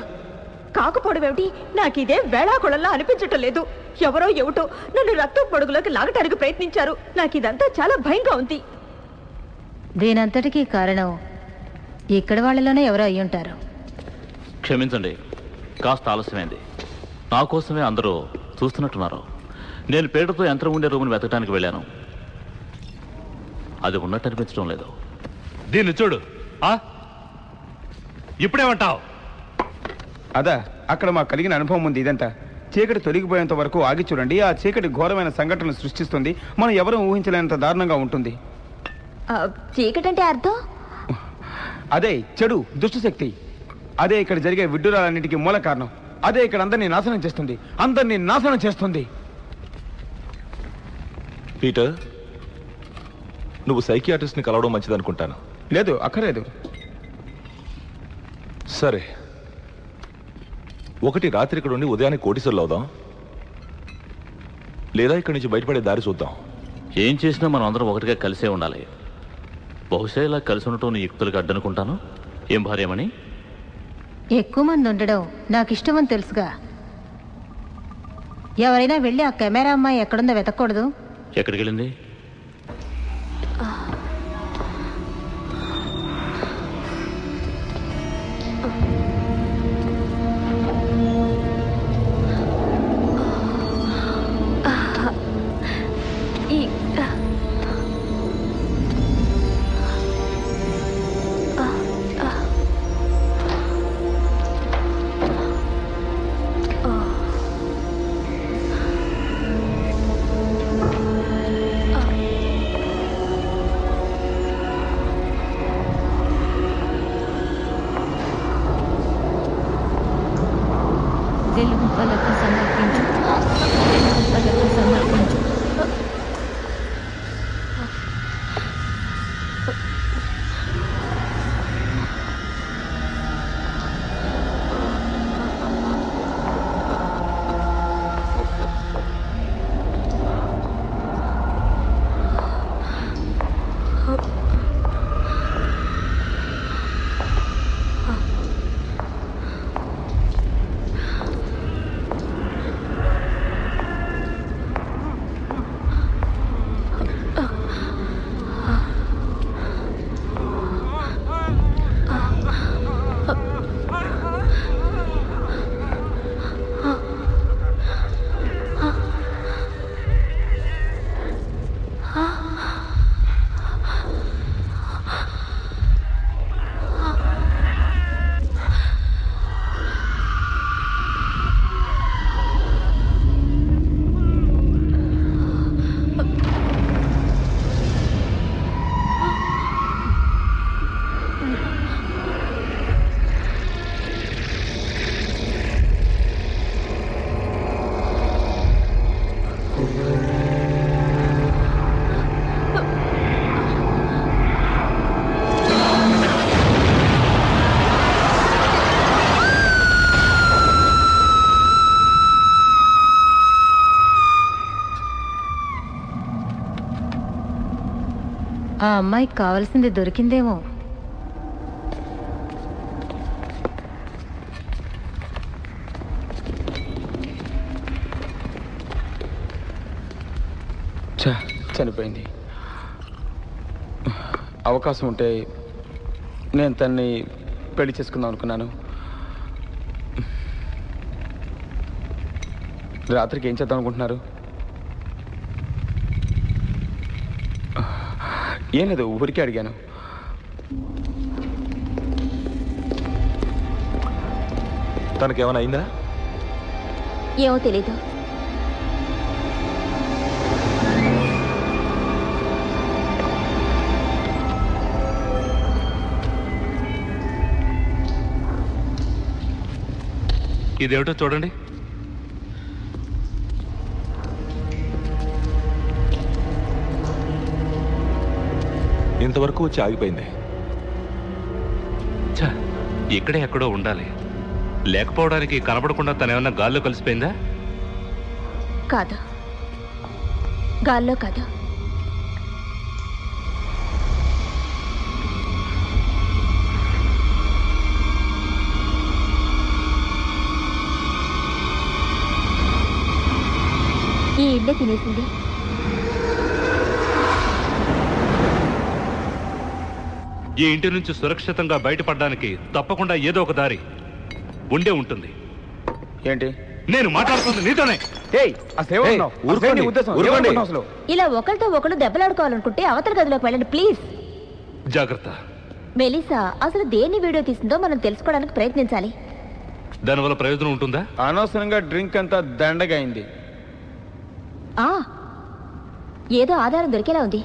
కాకపోవడం ఏమిటి? నాకు ఇదే వేళాకొళంలా అనిపించటం లేదు. ఎవరో ఏమిటో నన్ను రక్తం పొడుగులోకి లాగటానికి ప్రయత్నించారు. నాకు ఇదంతా చాలా భయంగా ఉంది. దీనంతటికీ కారణం ఇక్కడ వాళ్ళలోనే ఎవరో అయ్యుంటారు. క్షమించండి, కాస్త ఆలస్యమైంది. నా కోసమే అందరూ చూస్తున్నట్టున్నారు. నేను పేరుతో యంత్రం ఉండే రూమ్ని వెతకడానికి వెళ్ళాను. అది ఉన్నట్టు అనిపించడం లేదు. దీన్ని చూడు. ఇప్పుడేమంటావు? అదా, అక్కడ మాకు కలిగిన అనుభవం ఉంది. ఇదంతా చీకటి తొలగిపోయేంత వరకు ఆగి చూడండి. ఆ చీకటి ఘోరమైన సంఘటనలు సృష్టిస్తుంది. మనం ఎవరూ ఊహించలేనంత దారుణంగా ఉంటుంది. చీకటి అంటే అర్థం? అదే చెడు, దుష్టశక్తి. అదే ఇక్కడ జరిగే విడ్డూరాలన్నిటికీ మూల కారణం. అదే ఇక్కడ అందరినీ నాశనం చేస్తుంది. పీటర్, నువ్వు సైకియాట్రిస్ట్ని కలవడం మంచిదనుకుంటాను. లేదు, అక్కర్లేదు. సరే, ఒకటి రాత్రి ఇక్కడ ఉండి ఉదయాన్నే కోటీశ్వర్లు అవుదాం, లేదా ఇక్కడి నుంచి బయటపడే దారి చూద్దాం. ఏం చేసినా మనం అందరం ఒకటిగా కలిసే ఉండాలి. బహుశా ఇలా కలిసి ఉండటం నీ యుక్తులకు అడ్డనుకుంటాను. ఏం భార్యమని? ఎక్కువ మంది ఉండడం నాకు ఇష్టమని తెలుసుగా. ఎవరైనా వెళ్ళి ఆ కెమెరా అమ్మాయి ఎక్కడుందో వెతకూడదు? ఎక్కడికి వెళ్ళింది? తెలుగు పలక సమర్పించు. తెలుగు పలక సమర్పించు. ఆ అమ్మాయికి కావాల్సింది దొరికిందేమో. చనిపోయింది. అవకాశం ఉంటే నేను తన్ని పెళ్లి చేసుకుందాం అనుకున్నాను. రాత్రికి ఏం చేద్దాం అనుకుంటున్నారు? ఏం లేదు, ఊరికే అడిగాను. తనకేమైనా అయిందా? ఏమో తెలీదు. ఇదేమిటో చూడండి. ఇంతవరకు వచ్చి ఆగిపోయింది. ఇక్కడే ఎక్కడో ఉండాలి. లేకపోవడానికి కనపడకుండా తనేమన్నా గాల్లో కలిసిపోయిందా? కాదు, గాల్లో కాదు. ఈ ఇల్లే తినేసింది. ఈ ఇంటి నుంచి సురక్షితంగా బయటపడడానికి తప్పకుండా ఏదో ఒక దారి. ఉండే ఉంటుంది. ఏంటి నేను మాట్లాడుతుంది నీతోనే. ఇలా ఒకరితో ఒకరు దెబ్బలాడుకోవాలనుకుంటే అవతల గదిలోకి వెళ్ళండి ప్లీజ్. జాగ్రత్త. మెలిసా అసలు దేన్ని వీడియో తీసిందో మనం తెలుసుకోవడానికి ప్రయత్నించాలి. దానివల్ల ప్రయోజనం ఉంటుందా? అనవసరంగా డ్రింక్ అంతా దండగా అయింది. ఏదో ఆధారం దొరికేలా ఉంది.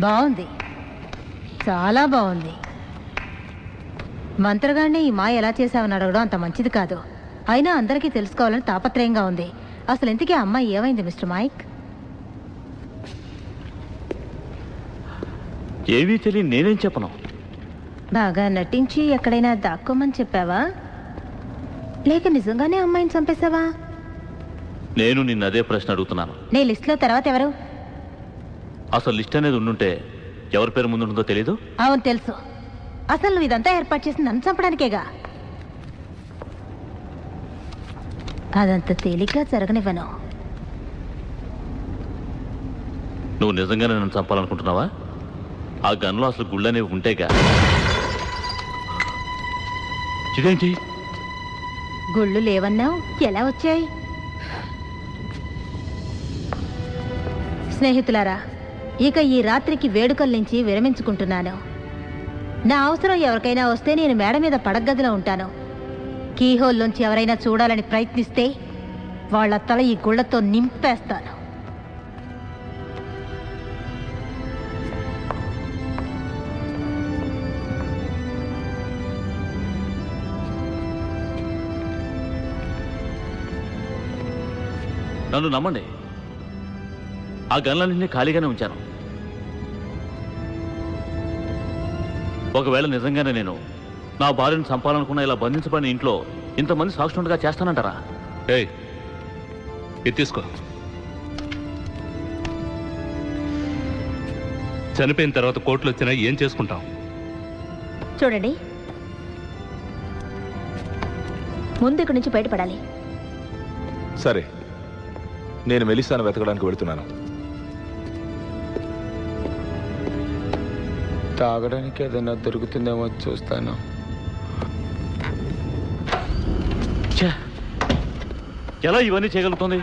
బాగుంది, చాలా బాగుంది. మంత్రగాడిని ఈ మాయ ఎలా చేశావని అడగడం అంత మంచిది కాదు. అయినా అందరికీ తెలుసుకోవాలని తాపత్రయంగా ఉంది. అసలు ఇంతకీ ఆ అమ్మాయి ఏమైంది మిస్టర్ మైక్? ఏమీ తెలియని నేనేం చెప్పను. బాగా నటించి ఎక్కడైనా దాక్కోమని చెప్పావా, లేక నిజంగానే అమ్మాయిని చంపేశావా? నేను నిన్న అదే ప్రశ్న అడుగుతున్నాను. నీ లిస్ట్లో తర్వాత ఎవరు? అసలు లిస్ట్ అనేది ఉండుంటే ఎవరి పేరు ముందు ఉంటుందో తెలీదు. అవును తెలుసు. అసలు నువ్వు ఇదంతా ఏర్పాటు చేసి నన్ను చంపడానికేగా. అదంత తేలిగ్గా జరగనివ్వను. నువ్వు నిజంగానే నన్ను చంపాలనుకుంటున్నావా? ఆ గన్లో అసలు గుళ్ళనేవి ఉంటేగా. ఇదేంటి? గుళ్ళు లేవన్నావు, ఎలా వచ్చాయి? స్నేహితులారా, ఇక ఈ రాత్రికి వేడుకల నుంచి విరమించుకుంటున్నాను. నా అవసరం ఎవరికైనా వస్తే నేను మేడ మీద పడగదిలో ఉంటాను. కీహోల్లోంచి ఎవరైనా చూడాలని ప్రయత్నిస్తే వాళ్ళ తల ఈ గుళ్లతో నింపేస్తాను. నన్ను నమ్మండి, ఆ గన్లన్నింటినీ ఖాళీగానే ఉంచాను. ఒకవేళ నిజంగానే నేను నా భార్యను చంపాలనుకున్న ఇలా బంధించబడిన ఇంట్లో ఇంతమంది సాక్షులుగా చేస్తానంటారా? ఇది తీసుకో. చనిపోయిన తర్వాత కోర్టులు వచ్చినా ఏం చేసుకుంటాం? చూడండి, ముందు ఇక్కడి నుంచి బయటపడాలి. సరే, నేను మెలిసాను వెతకడానికి వెళుతున్నాను. తాగడానికి ఏదైనా దొరుకుతుందేమో చూస్తాను. ఎలా ఇవన్నీ చేయగలుగుతుంది?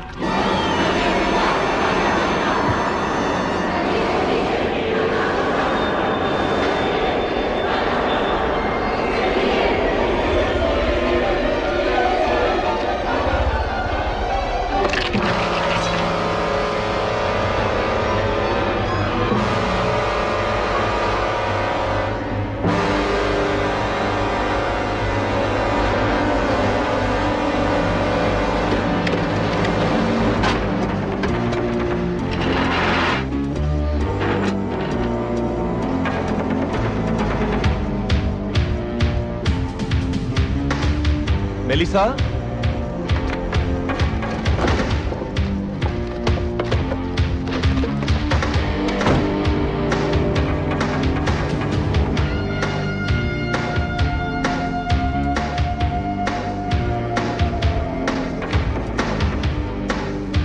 మెలిసా,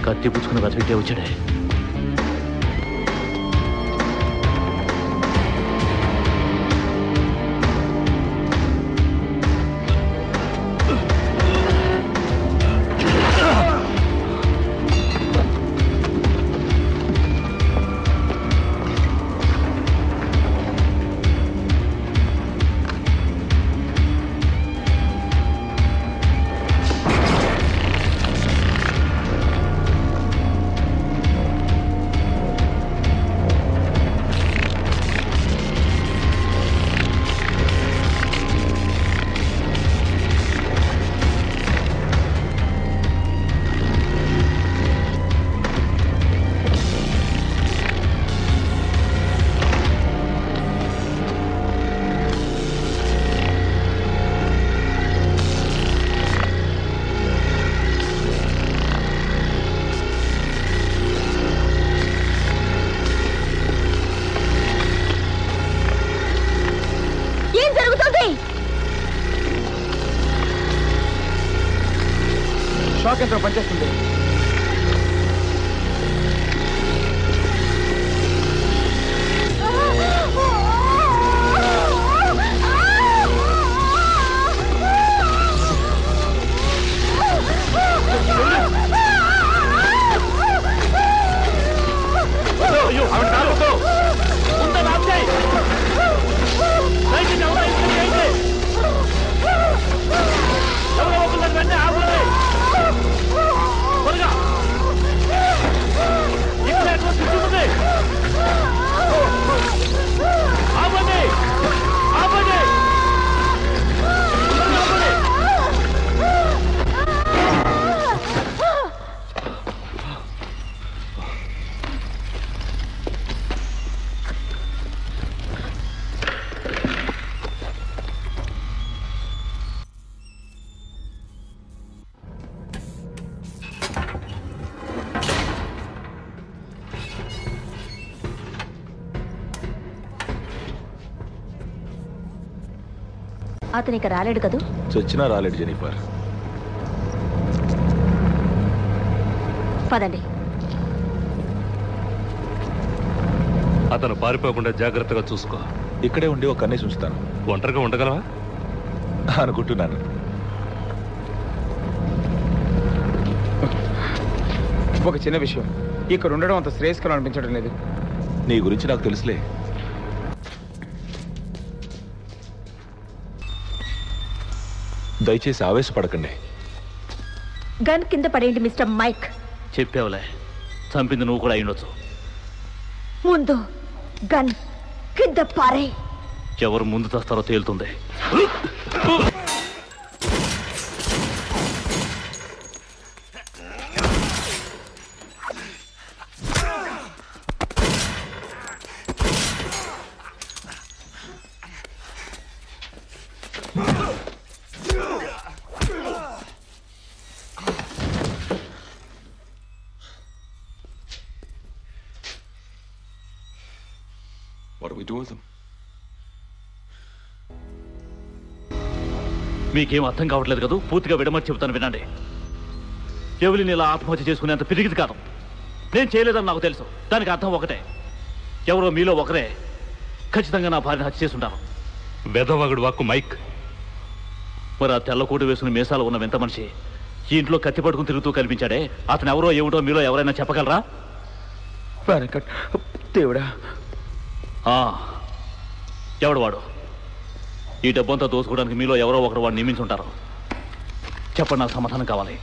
కత్తి పుచ్చుకుని బతికే వచ్చాడే. యంత్రం పనిచేస్తుంది. అతను ఇక రాలేడు కదూ? చచ్చినా రాలేడు జెనిఫర్. పదండి. అతను పారిపోకుండా జాగ్రత్తగా చూసుకో. ఇక్కడే ఉండి ఒక కన్నేసి ఉంచుతాను. ఒంటరిగా ఉండగలవా అనుకుంటున్నాను. ఒక చిన్న విషయం, ఇక్కడ ఉండడం అంత శ్రేయస్కరం అనిపించడం లేదు. నీ గురించి నాకు తెలుసులే. దయచేసి ఆవేశపడకండి. గన్ కింద పడేయండి మిస్టర్ మైక్. చెప్పావులే, చంపింది నువ్వు కూడా అయ్యుండొచ్చు. ముందు గన్ కింద పారే. ఎవరు ముందు తెస్తారో తేలుతుంది. మీకేం అర్థం కావట్లేదు కదా? పూర్తిగా విడమని చెబుతాను వినండి. ఎవరిని ఇలా ఆత్మహత్య చేసుకునేంత పిరిగిది కాదు. నేను చేయలేదని నాకు తెలుసు. దానికి అర్థం ఒకటే, ఎవరో మీలో ఒకరే ఖచ్చితంగా నా భార్యను హత్య చేసుంటారు. వెధవగుడు వాక్కు మైక్. మరి ఆ తెల్లకోటు వేసుకుని మీసాలు ఉన్న వింత మనిషి ఈ ఇంట్లో కత్తి పట్టుకుని తిరుగుతూ కనిపించాడే, అతను ఎవరో ఏమిటో మీలో ఎవరైనా చెప్పగలరా? దేవుడా, ఎవడు వాడు? ఈ డబ్బంతా దోసుకోవడానికి మీలో ఎవరో ఒకరు వాడు నియమించుంటారు. చెప్పండి, నాకు సమాధానం కావాలి.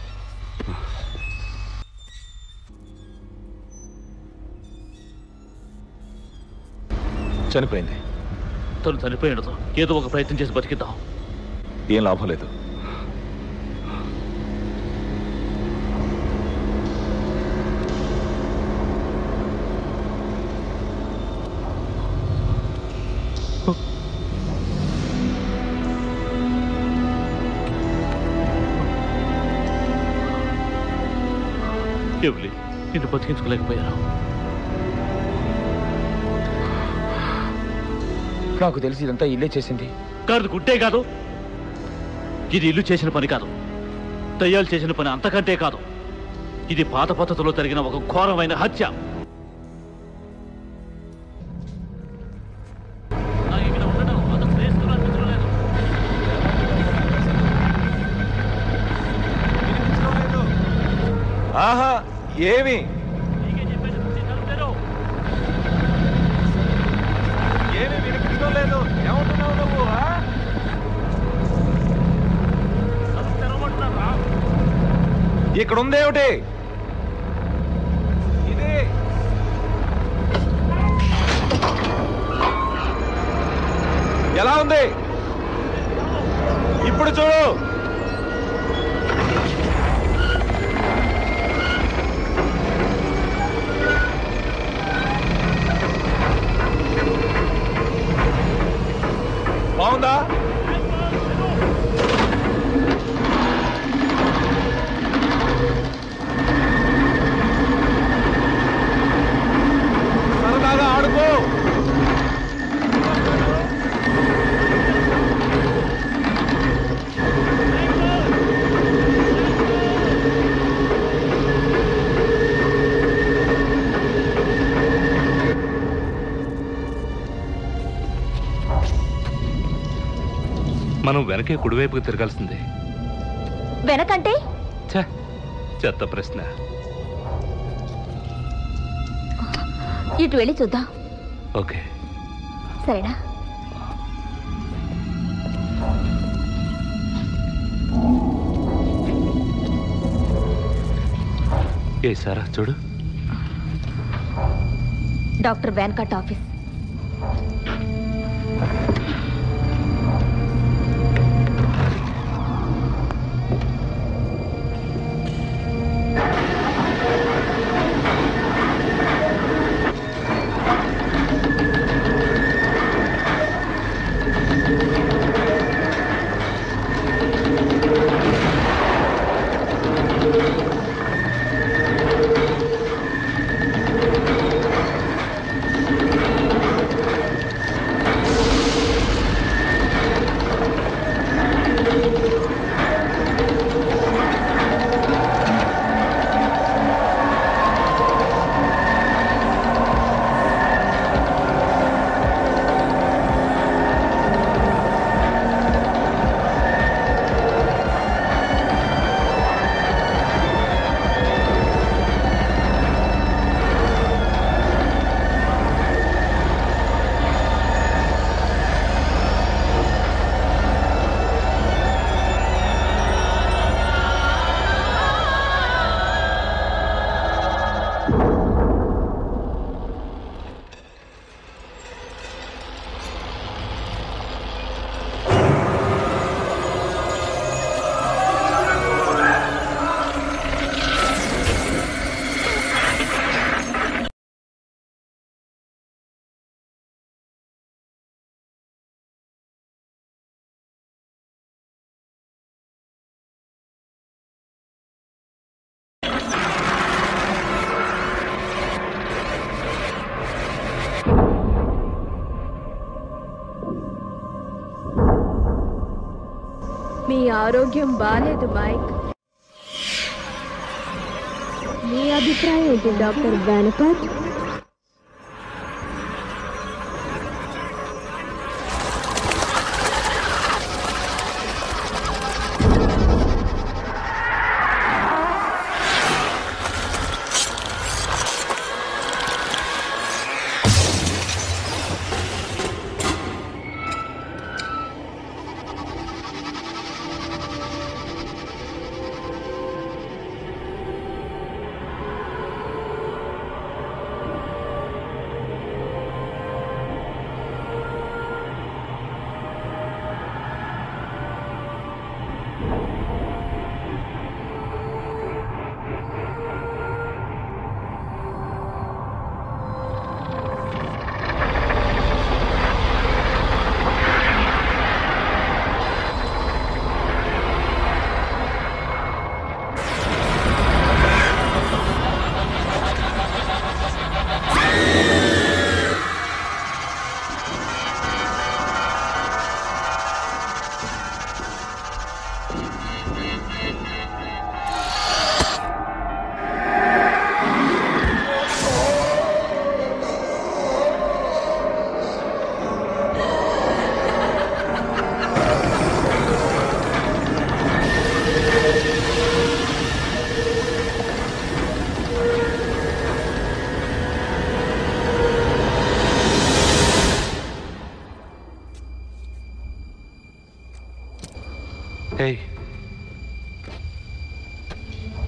చనిపోయింది. తను చనిపోయి ఉండదు. ఏదో ఒక ప్రయత్నం చేసి బతికిద్దాం. ఏం లాభం లేదు. ఎవలి నిన్ను బతికించుకోలేకపోయాను. నాకు తెలిసి ఇదంతా ఇల్లే చేసింది. కాదు, గుడ్డే కాదు. ఇది ఇల్లు చేసిన పని కాదు, దయ్యాలు చేసిన పని అంతకంటే కాదు. ఇది పాత పద్ధతిలో జరిగిన ఒక ఘోరమైన హత్య. ఆహా, ఏమి ఏమి వినిపించడం లేదు. ఏమంటున్నావు నువ్వు? ఇక్కడ ఉందేమిటి? ఇది ఎలా ఉంది ఇప్పుడు చూడు. బాగుందా? సరదాగా ఆడుకో. మనం వెనకే కుడివైపుకి తిరగాల్సిందే. వెనకంటే? చెత్త ప్రశ్న. ఇటు వెళ్ళి చూద్దాం. ఓకే, సరేనా? ఏ సారా చూడు, డాక్టర్ వెనకట్ ఆఫీస్. మీ ఆరోగ్యం బాలేదు మైక్. మీ అభిప్రాయం ఏంటి డాక్టర్ వెనకట్?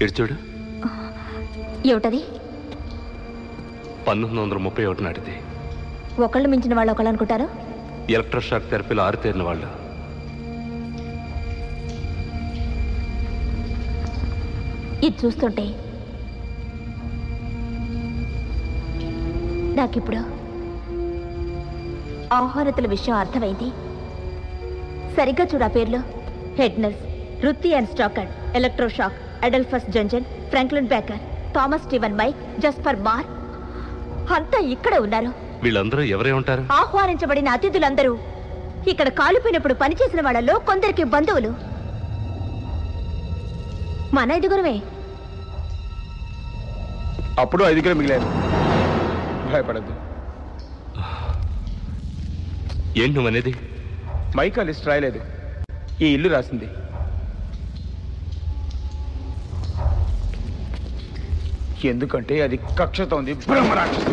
ఇటు చూడు. ఏమిటది? 1931 నాటిది. ఒకళ్ళు మించిన వాళ్ళు ఒకళ్ళు అనుకుంటారు. ఎలక్ట్రోషాక్ థెరపీలో ఆరితేరిన వాళ్ళు. ఇది చూస్తుంటే నాకిప్పుడు ఆహ్వానితుల విషయం అర్థమైంది. సరిగ్గా చూడ పేర్లు: హెడ్ నర్స్, రుత్తి అండ్ స్టాకర్, ఎలక్ట్రోషాక్, అడల్ఫస్ జంజన్, Franklin Baker, Thomas Steven Mike, Jasper మార్ అంతా ఇక్కడే ఉన్నారు. వీళ్ళందరూ ఎవరే ఉంటారు? ఆహ్వానించబడిన అతిథులందరూ ఇక్కడ కాలిపోయినప్పుడు పనిచేసిన వాళ్ళలో కొందరికి బంధువులు. మన 5గురమే. అప్పుడు 5గురే మిగిలారు. భయపడద్దు. ఏంటి నువ్వు అనేది? మైక్ ఆ లిస్ట్ రాయలేదు. ఈ ఇల్లు రాసింది. ఎందుకంటే అది కక్షతో ఉంది. బ్రహ్మరాక్షసి.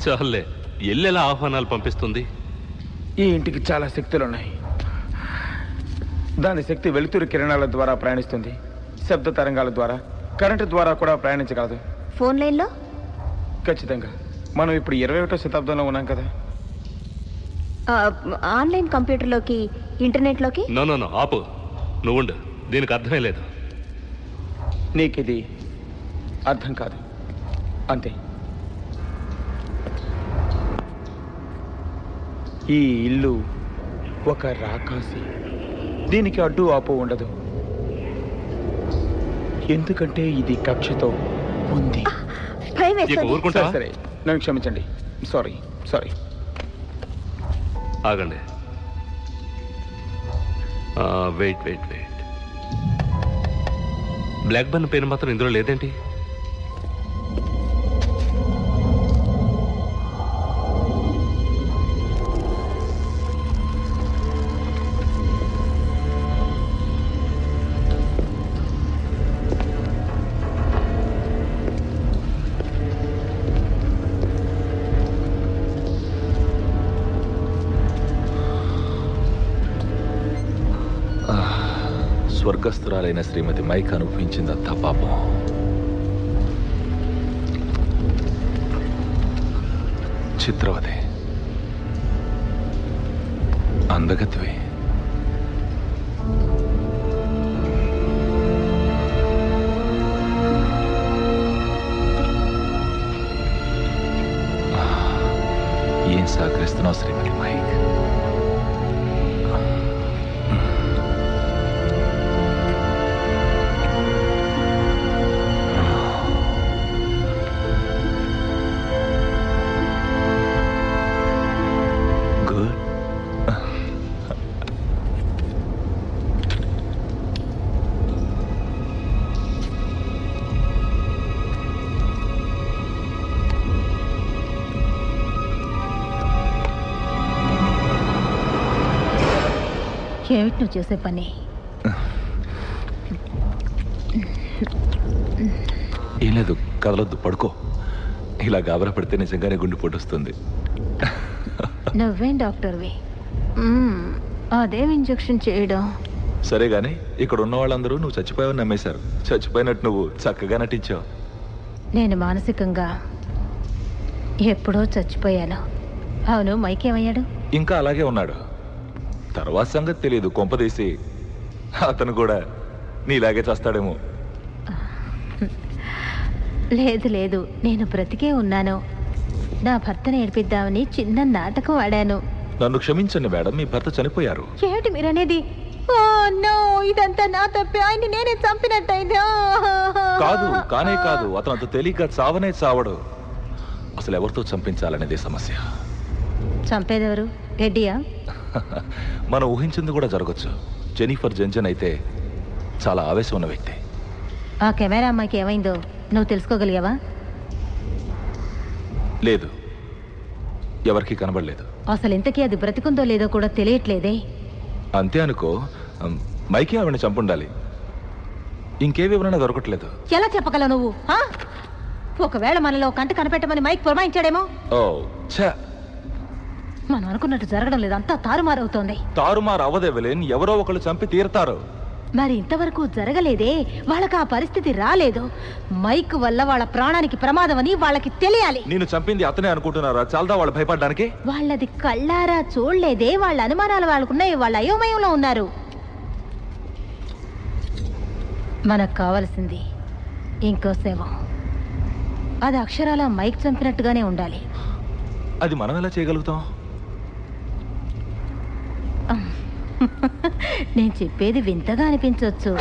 చాలే, ఎల్లెలా ఆహ్వానాలు పంపిస్తుంది? ఈ ఇంటికి చాలా శక్తులున్నాయి. దాని శక్తి వెలుతురు కిరణాల ద్వారా ప్రయాణిస్తుంది, శబ్ద తరంగాల ద్వారా, కరెంటు ద్వారా కూడా ప్రయాణించగలదు. ఫోన్ లైన్లో? ఖచ్చితంగా. మనం ఇప్పుడు 21వ శతాబ్దంలో ఉన్నాం కదా. ఆన్లైన్ కంప్యూటర్లోకి, ఇంటర్నెట్లోకి? నో ఆపు, నువ్వుండు. దీనికి అర్థమే లేదు. నీకిది అర్థం కాదు, అంతే. ఈ ఇల్లు ఒక రాకాసి. దీనికి అడ్డు ఆపు ఉండదు, ఎందుకంటే ఇది కక్షతో ఉంది. సరే, నన్ను క్షమించండి. సారీ. ఆగండి. వెయిట్. బ్లాక్ బర్న్ పేరు మాత్రం ఇందులో లేదేంటి? స్వర్గస్థురాలైన శ్రీమతి మైక్ అనుభవించిందంతా పాపం. చిత్రవదే, అందగత్వే. ఏం సహకరిస్తున్నావు శ్రీమతి మైక్? ఏమిటి నువ్వు చేసే పని? ఏం లేదు, కదలొద్దు, పడుకో. ఇలా గాబరా పడితే నిజంగానే గుండె పొట్టొస్తుంది. నువ్వేం డాక్టర్వి? అదేం ఇంజెక్షన్ చేయడం? సరే గాని, ఇక్కడ ఉన్న వాళ్ళందరూ నువ్వు చచ్చిపోయావని నమ్మేశారు. చచ్చిపోయినట్టు నువ్వు చక్కగా నటించావు. నేను మానసికంగా ఎప్పుడో చచ్చిపోయాను. అవును, మైక్ ఏమయ్యాడు? ఇంకా అలాగే ఉన్నాడు. తర్వాత సంగతి తెలియదు. కొంపదీసి అతను కూడా నీలాగే చేస్తాడేమో. లేదు, నేను బ్రతికే ఉన్నాను. నా భర్తను ఏడిపిద్దామని చిన్న నాటకం ఆడాను. నన్ను క్షమించండి మేడం, మీ భర్త చనిపోయారు. ఏమిటి మీరనేది? ఇదంతా నా తప్పే. ఆయన్ని నేనే చంపినట్టయింది. కాదు, కానే కాదు. అతను అంత తేలిగ్గా చావనే చావడు. అసలు ఎవరితో చంపించాలనేది సమస్య. చంపేదెవరు? రెడ్డియా? మనం ఊహించింది కూడా జరగచ్చు. జెనిఫర్ జంజన్ అయితే చాలా ఆవేశం ఉన్న వ్యక్తి. ఆ కెమెరా అమ్మాయికి ఏమైందో నువ్వు తెలుసుకోగలిగావా? లేదు, ఎవరికి కనబడలేదు. అసలు ఇంతకీ అది బ్రతికుందో లేదో కూడా తెలియట్లేదే. అంతే అనుకో. మైకే ఆవిడని చంపుండాలి. ఇంకే వివరణ దొరకట్లేదు. ఎలా చెప్పగలవు నువ్వు? ఒకవేళ మనలో కంట కనిపెట్టమని మైక్ పురమాయించాడేమో. ఓ ఛా, మనం అనుకున్నట్టు జరగడం లేదు. అంతా తారుమారవుతోంది. తారుమారు అవ్వదేవలేన్, ఎవరో ఒకళ్ళు చంపి తీరుతారు. మరి ఇంతవరకు జరగలేదే. వాళ్ళకి ఆ పరిస్థితి రాలేదు. మైక్ వల్ల వాళ్ళ ప్రాణానికి ప్రమాదం అని వాళ్ళకి తెలియాలి. నేను చంపింది అతనే అనుకుంటున్నారా? చాలదా వాళ్ళు భయపడడానికి? వాళ్ళది కళ్ళారా చూడలేదే. వాళ్ళ అనుమానాలు వాళ్ళకున్నాయి. వాళ్ళ అయోమయంలో ఉన్నారు. మనకు కావలసింది ఇంకో శవం. అది అక్షరాల మైక్ చంపినట్టుగానే ఉండాలి. అది మనం ఎలా చేయగలుగుతాం? నేను చెప్పేది వింతగా అనిపించవచ్చు.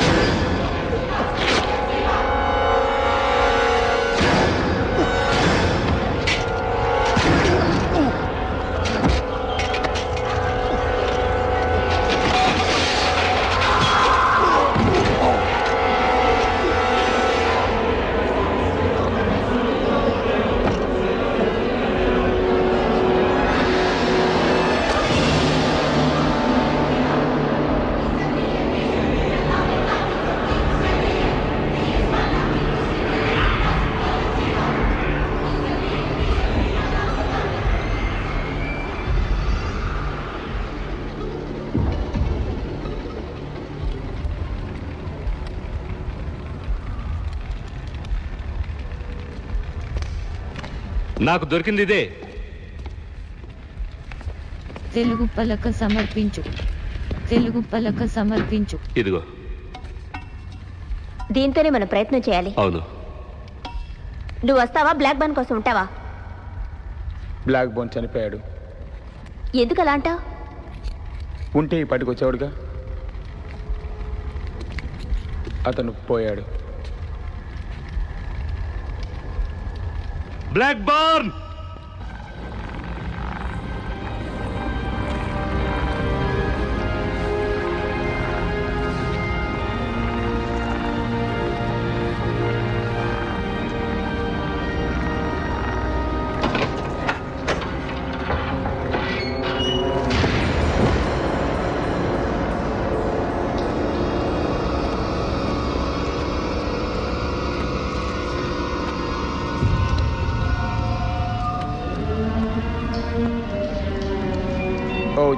నాకు దొరికింది ఇదే. తెలుగు పలక సమర్పించు. తెలుగు పలక సమర్పించు. ఇదిగో. దీంతోనే మనం ప్రయత్నం చేయాలి. అవును. నువ్వు వస్తావా? బ్లాక్ బర్న్ కోసం ఉంటావా? బ్లాక్ బోన్ చనిపోయాడు. ఎందుకు అలా అంటావు? ఉంటే ఈ పాటికి వచ్చేవాడుగా. అతను పోయాడు. బ్లాక్ బర్న్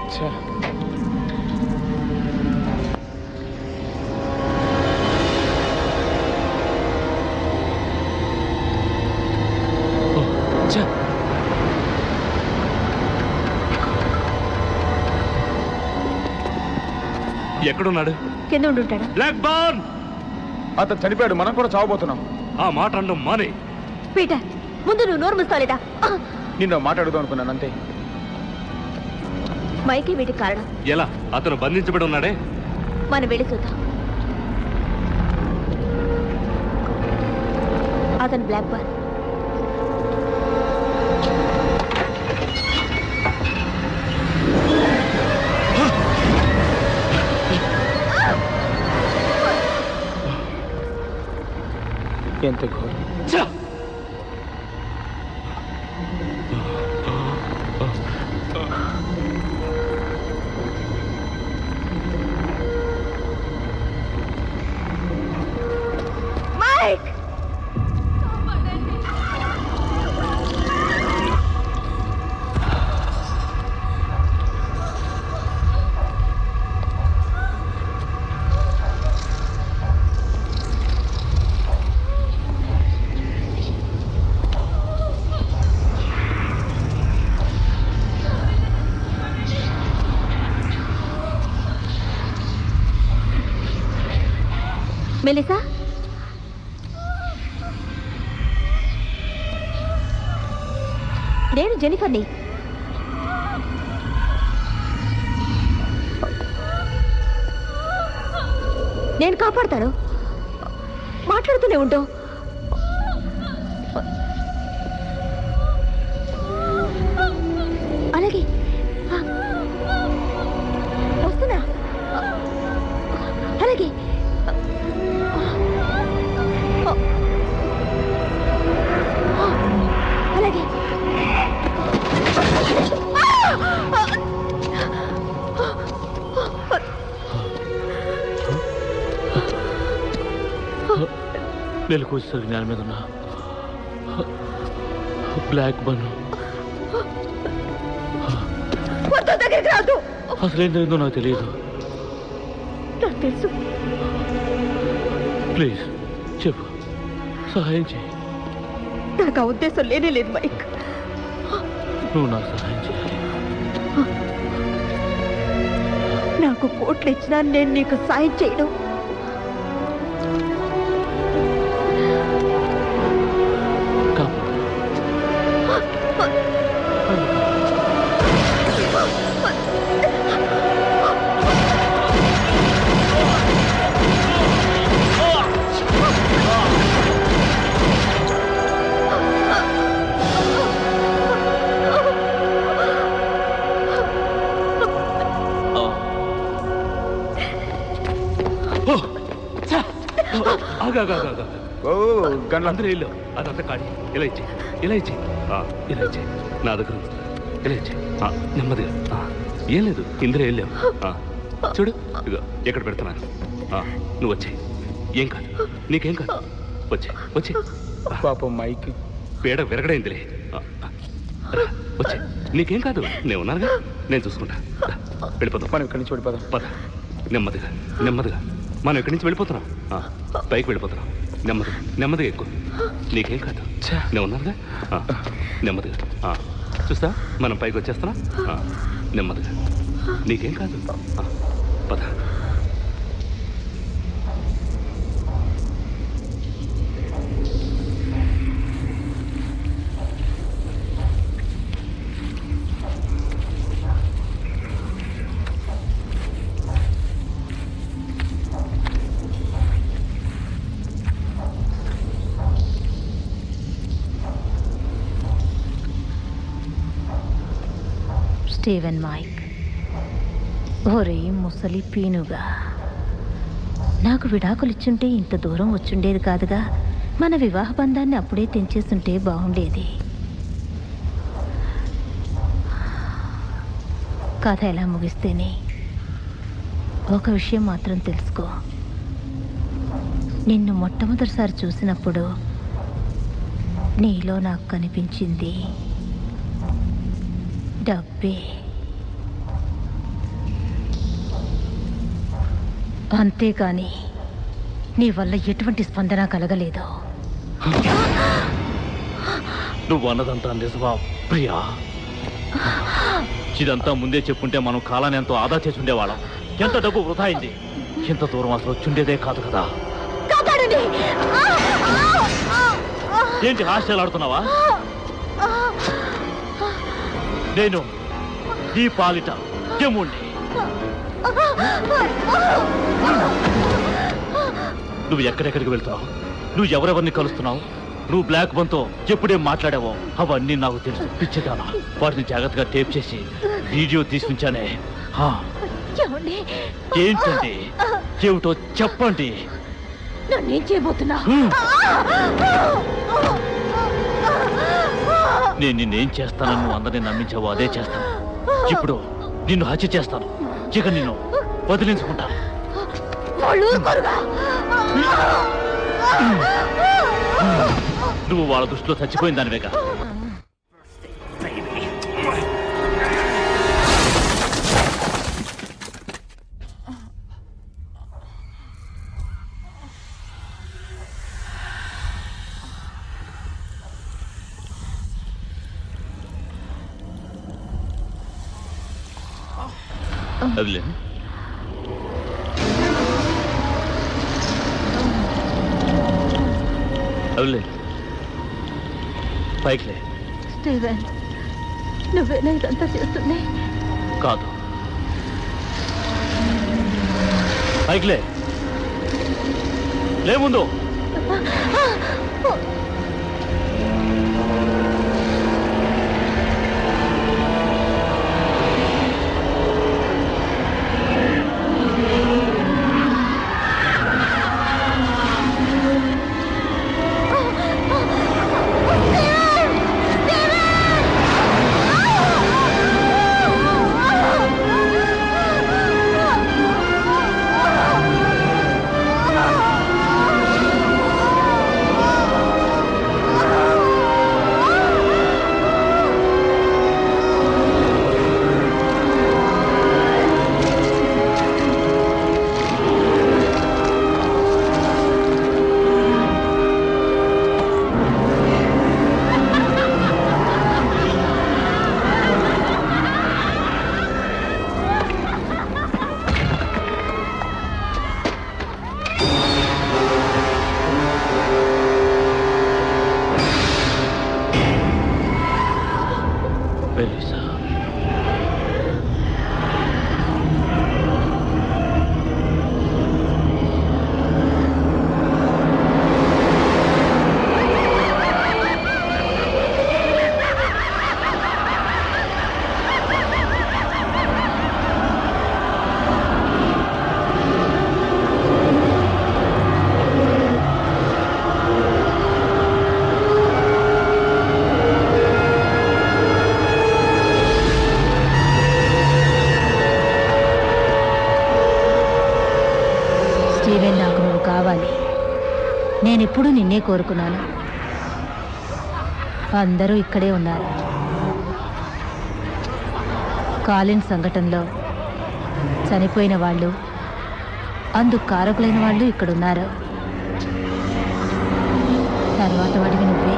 अच्छा ఎక్కడున్నాడు? కింద ఉండుంటాడు. బ్లాక్ బర్న్ అతను చనిపోయాడు. మనం కూడా చావబోతున్నాం. ఆ మాట అనడం మానే. పీటర్, ముందు నువ్వు నోరు ముస్తాలేదా? నిన్ను మాట్లాడుదాం అనుకున్నాను అంతే. మైకే వీటికి కారణం. ఎలా? అతను బంధించబడి ఉన్నాడే. మనం వెళ్ళి చూద్దాం. అతను బ్లాక్ బర్న్. ఎంత ఘోరం. మైక్! మెలిసా, నేను జెనిఫర్ని. నేను కాపాడుతాను. మాట్లాడుతూనే ఉంటావు. అలాగే వస్తున్నా. అలాగే అలాగే నేను కూర్చో జ్ఞానం మీద ఉన్నా. బ్లాక్ బర్న్ దగ్గరికి రాదు. అసలేం జరిగిందో నాకు తెలియదు. నాకు తెలుసు. ప్లీజ్ చెప్పు, సహాయం చేయి. నాకు ఆ ఉద్దేశం లేనే లేదు మైక్. నువ్వు నాకు సహాయం చేయాలి. నాకు కోట్లు ఇచ్చినా నేను నీకు సాయం చేయను. అందరూ వెళ్ళు. అదంతా కాడి. ఇలా ఇచ్చి ఇలా ఇచ్చి ఇలా ఇచ్చి నా దగ్గర ఇలా ఇచ్చి నెమ్మదిగా. ఏం లేదు, ఇందరూ వెళ్ళావు. చూడు ఇగో ఎక్కడ పెడుతున్నాను. నువ్వు వచ్చాయి. ఏం కాదు, నీకేం కాదు. వచ్చే వచ్చే. పాపం మైక్ పేడ విరగడైందిలే. వచ్చే, నీకేం కాదు. నేను ఉన్నానుగా, నేను చూసుకుంటా. వెళ్ళిపోతాం. మనం ఇక్కడి నుంచి వెళ్ళిపోదాం. పద. నెమ్మదిగా నెమ్మదిగా. మనం ఇక్కడి నుంచి వెళ్ళిపోతున్నాం. పైకి వెళ్ళిపోతున్నాం. నెమ్మదిగా నెమ్మదిగా ఎక్కువ. నీకేం కాదు నేను ఉన్నానుగా నెమ్మదిగా చూస్తా మనం పైకి వచ్చేస్తున్నా నెమ్మదిగా నీకేం కాదు పద స్టీవెన్ మైక్, ఒరే ముసలి పీనుగా, నాకు విడాకులు ఇచ్చుంటే ఇంత దూరం వచ్చుండేది కాదుగా. మన వివాహ బంధాన్ని అప్పుడే తెంచేస్తుంటే బాగుండేది. కథ ఎలా ముగిస్తేనే ఒక విషయం మాత్రం తెలుసుకో. నిన్ను మొట్టమొదటిసారి చూసినప్పుడు నీలో నాకు కనిపించింది డబ్బే. అంతేకాని నీ వల్ల ఎటువంటి స్పందన కలగలేదు. నువ్వు అన్నదంతా నిజమా ప్రియా? ఇదంతా ముందే చెప్పుంటే మనం కాలాన్ని ఎంతో ఆదా చేసి ఉండేవాళ్ళం. ఎంత డబ్బు వృధా అయింది. ఇంత దూరం అసలు వచ్చుండేదే కాదు కదా. ఏంటి హాస్టల్ ఆడుతున్నావా? నేను ఈ పాలిట యముణ్ణి. నువ్వు ఎక్కడెక్కడికి వెళ్తున్నావు? నువ్వు ఎవరెవరిని కలుస్తున్నావు? నువ్వు బ్లాక్ బంతో ఎప్పుడేం మాట్లాడావో అవన్నీ నాకు తెలుసు. పిచ్చిదానా, వాటిని జాగ్రత్తగా టేప్ చేసి వీడియో తీసుకుంచానే. ఏంటండి? ఏమిటో చెప్పండి. నేనేం చేయబోతున్నా? నేను నిన్నేం చేస్తానని నువ్వు అందరినీ నమ్మించావో అదే చేస్తాను. ఇప్పుడు నిన్ను హత్య చేస్తాను. ఇక నిన్ను వదిలించుకుంటాను. నువ్వు వాళ్ళ దృష్టిలో చచ్చిపోయిన దానివేగా. అదిలే, అదిలే, పైకిలే. స్టీవెన్, నువ్వేనా ఇదంతా చేస్తుంది? కాదు, పైకిలే. లే ముందు. స్టీవెన్, నాకు నువ్వు కావాలి. నేనెప్పుడూ నిన్నే కోరుకున్నాను. అందరూ ఇక్కడే ఉన్నారు. కాలిన్ సంఘటనలో చనిపోయిన వాళ్ళు, అందుకు కారకులైన వాళ్ళు ఇక్కడున్నారు. తర్వాత వాడివి నువ్వే.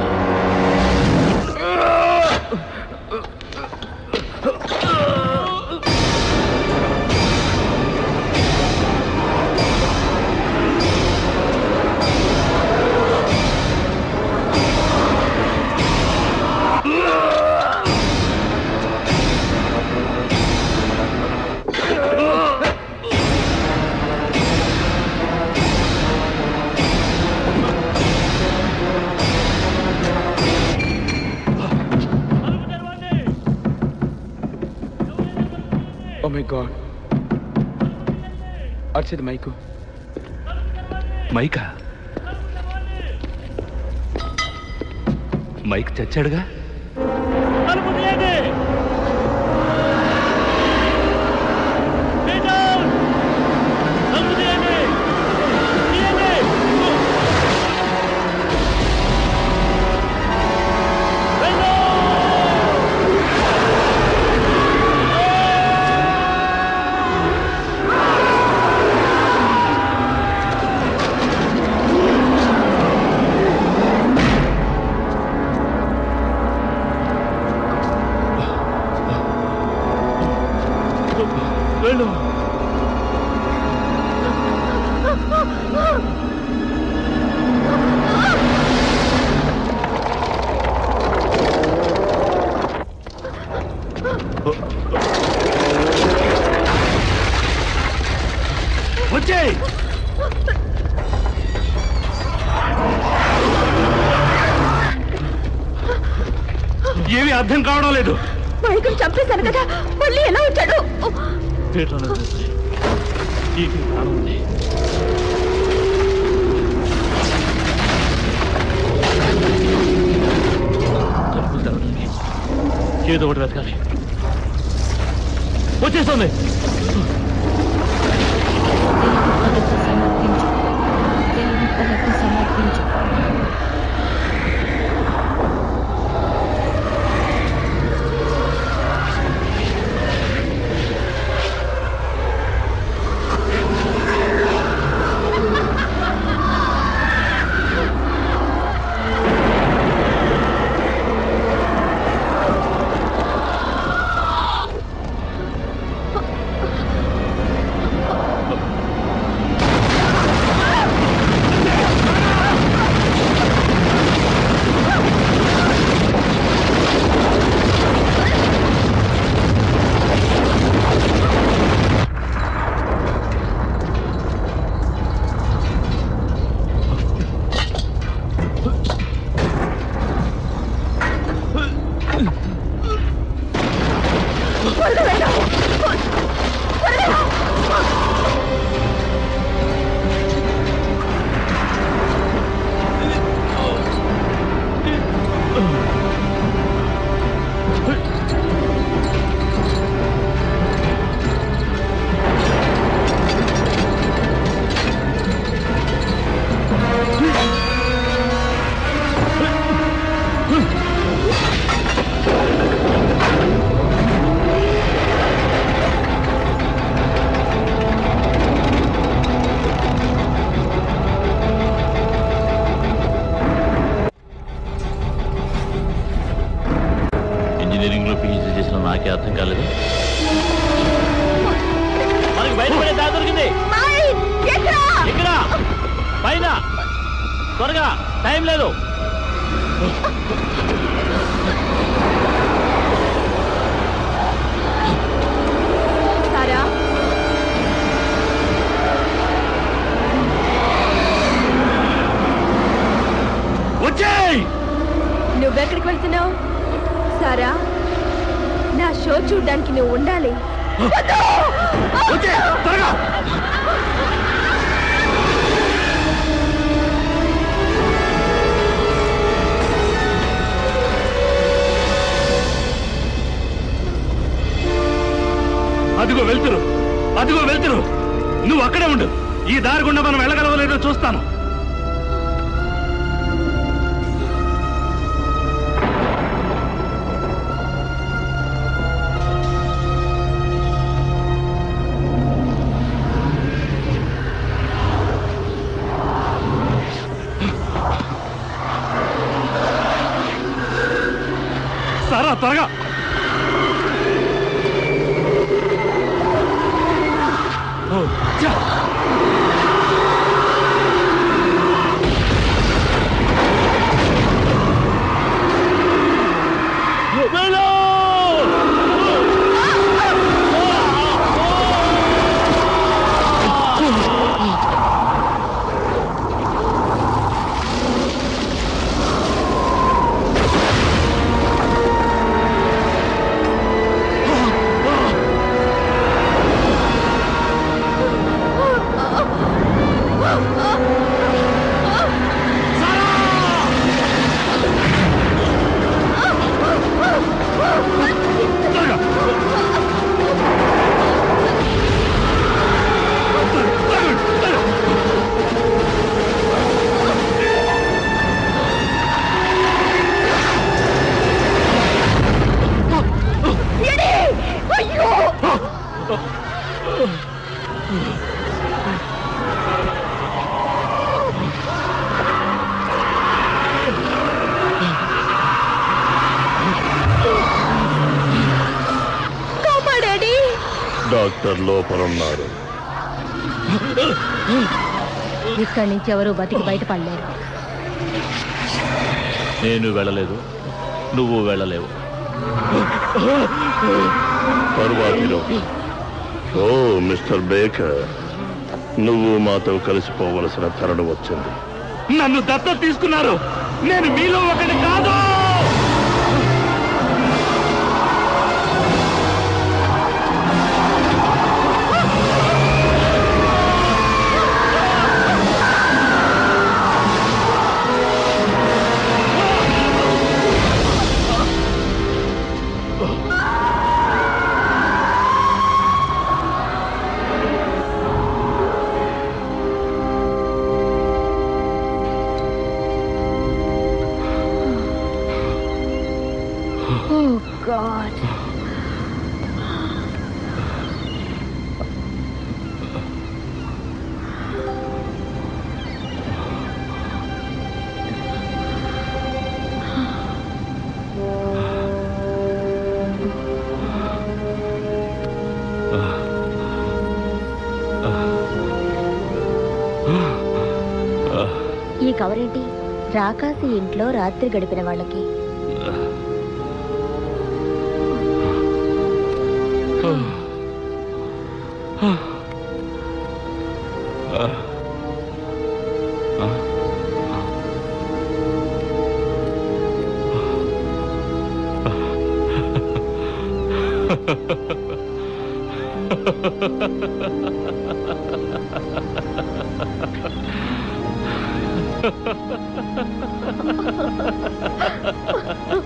Oh my God. Archit Mike. మైకా? మైక్ చచ్చాడుగా. ఏమీ అర్థం కావడం లేదు. మైకుని చంపేశాను కదా, మళ్ళీ ఎలా వచ్చాడు? ఏదో ఒకటి వెతకాలి. వచ్చేస్తుంది. సమర్పించు. ఇంజనీరింగ్లో పీహెచ్డీ చేసిన నాకే అర్థం కాలేదు. మనకి బయటపడే దారి దొరికింది. ఇక్కడ పైన త్వరగా, టైం లేదు. వచ్చేయ్. నువ్వెక్కడికి వెళ్తున్నావు? సారా, నా షో చూడ్డానికి నువ్వు ఉండాలి. అదిగో వెళ్తురు, అదిగో వెళ్తురు. నువ్వు అక్కడే ఉండు. ఈ దారి గుండా మనం వెళ్ళగలవలేదో చూస్తాను. పద త్వరగా. డాక్టర్ లోపలున్నారు. ఇక్కడి నుంచి ఎవరు బతికి బయటపడలేరు. నేను వెళ్ళలేదు, నువ్వు వెళ్ళలేవు. పర్వాతిలో ఓ మిస్టర్ బేకర్, నువ్వు మాతో కలిసిపోవలసిన తరుణం వచ్చింది. నన్ను దత్తత తీసుకున్నారు, నేను మీలో ఒకటి కాదు. Oh, God. ఈ కవరేంటి? రాకాసి ఇంట్లో రాత్రి గడిపిన వాళ్ళకి.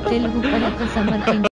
తెలుగు పలక సమర్పించు.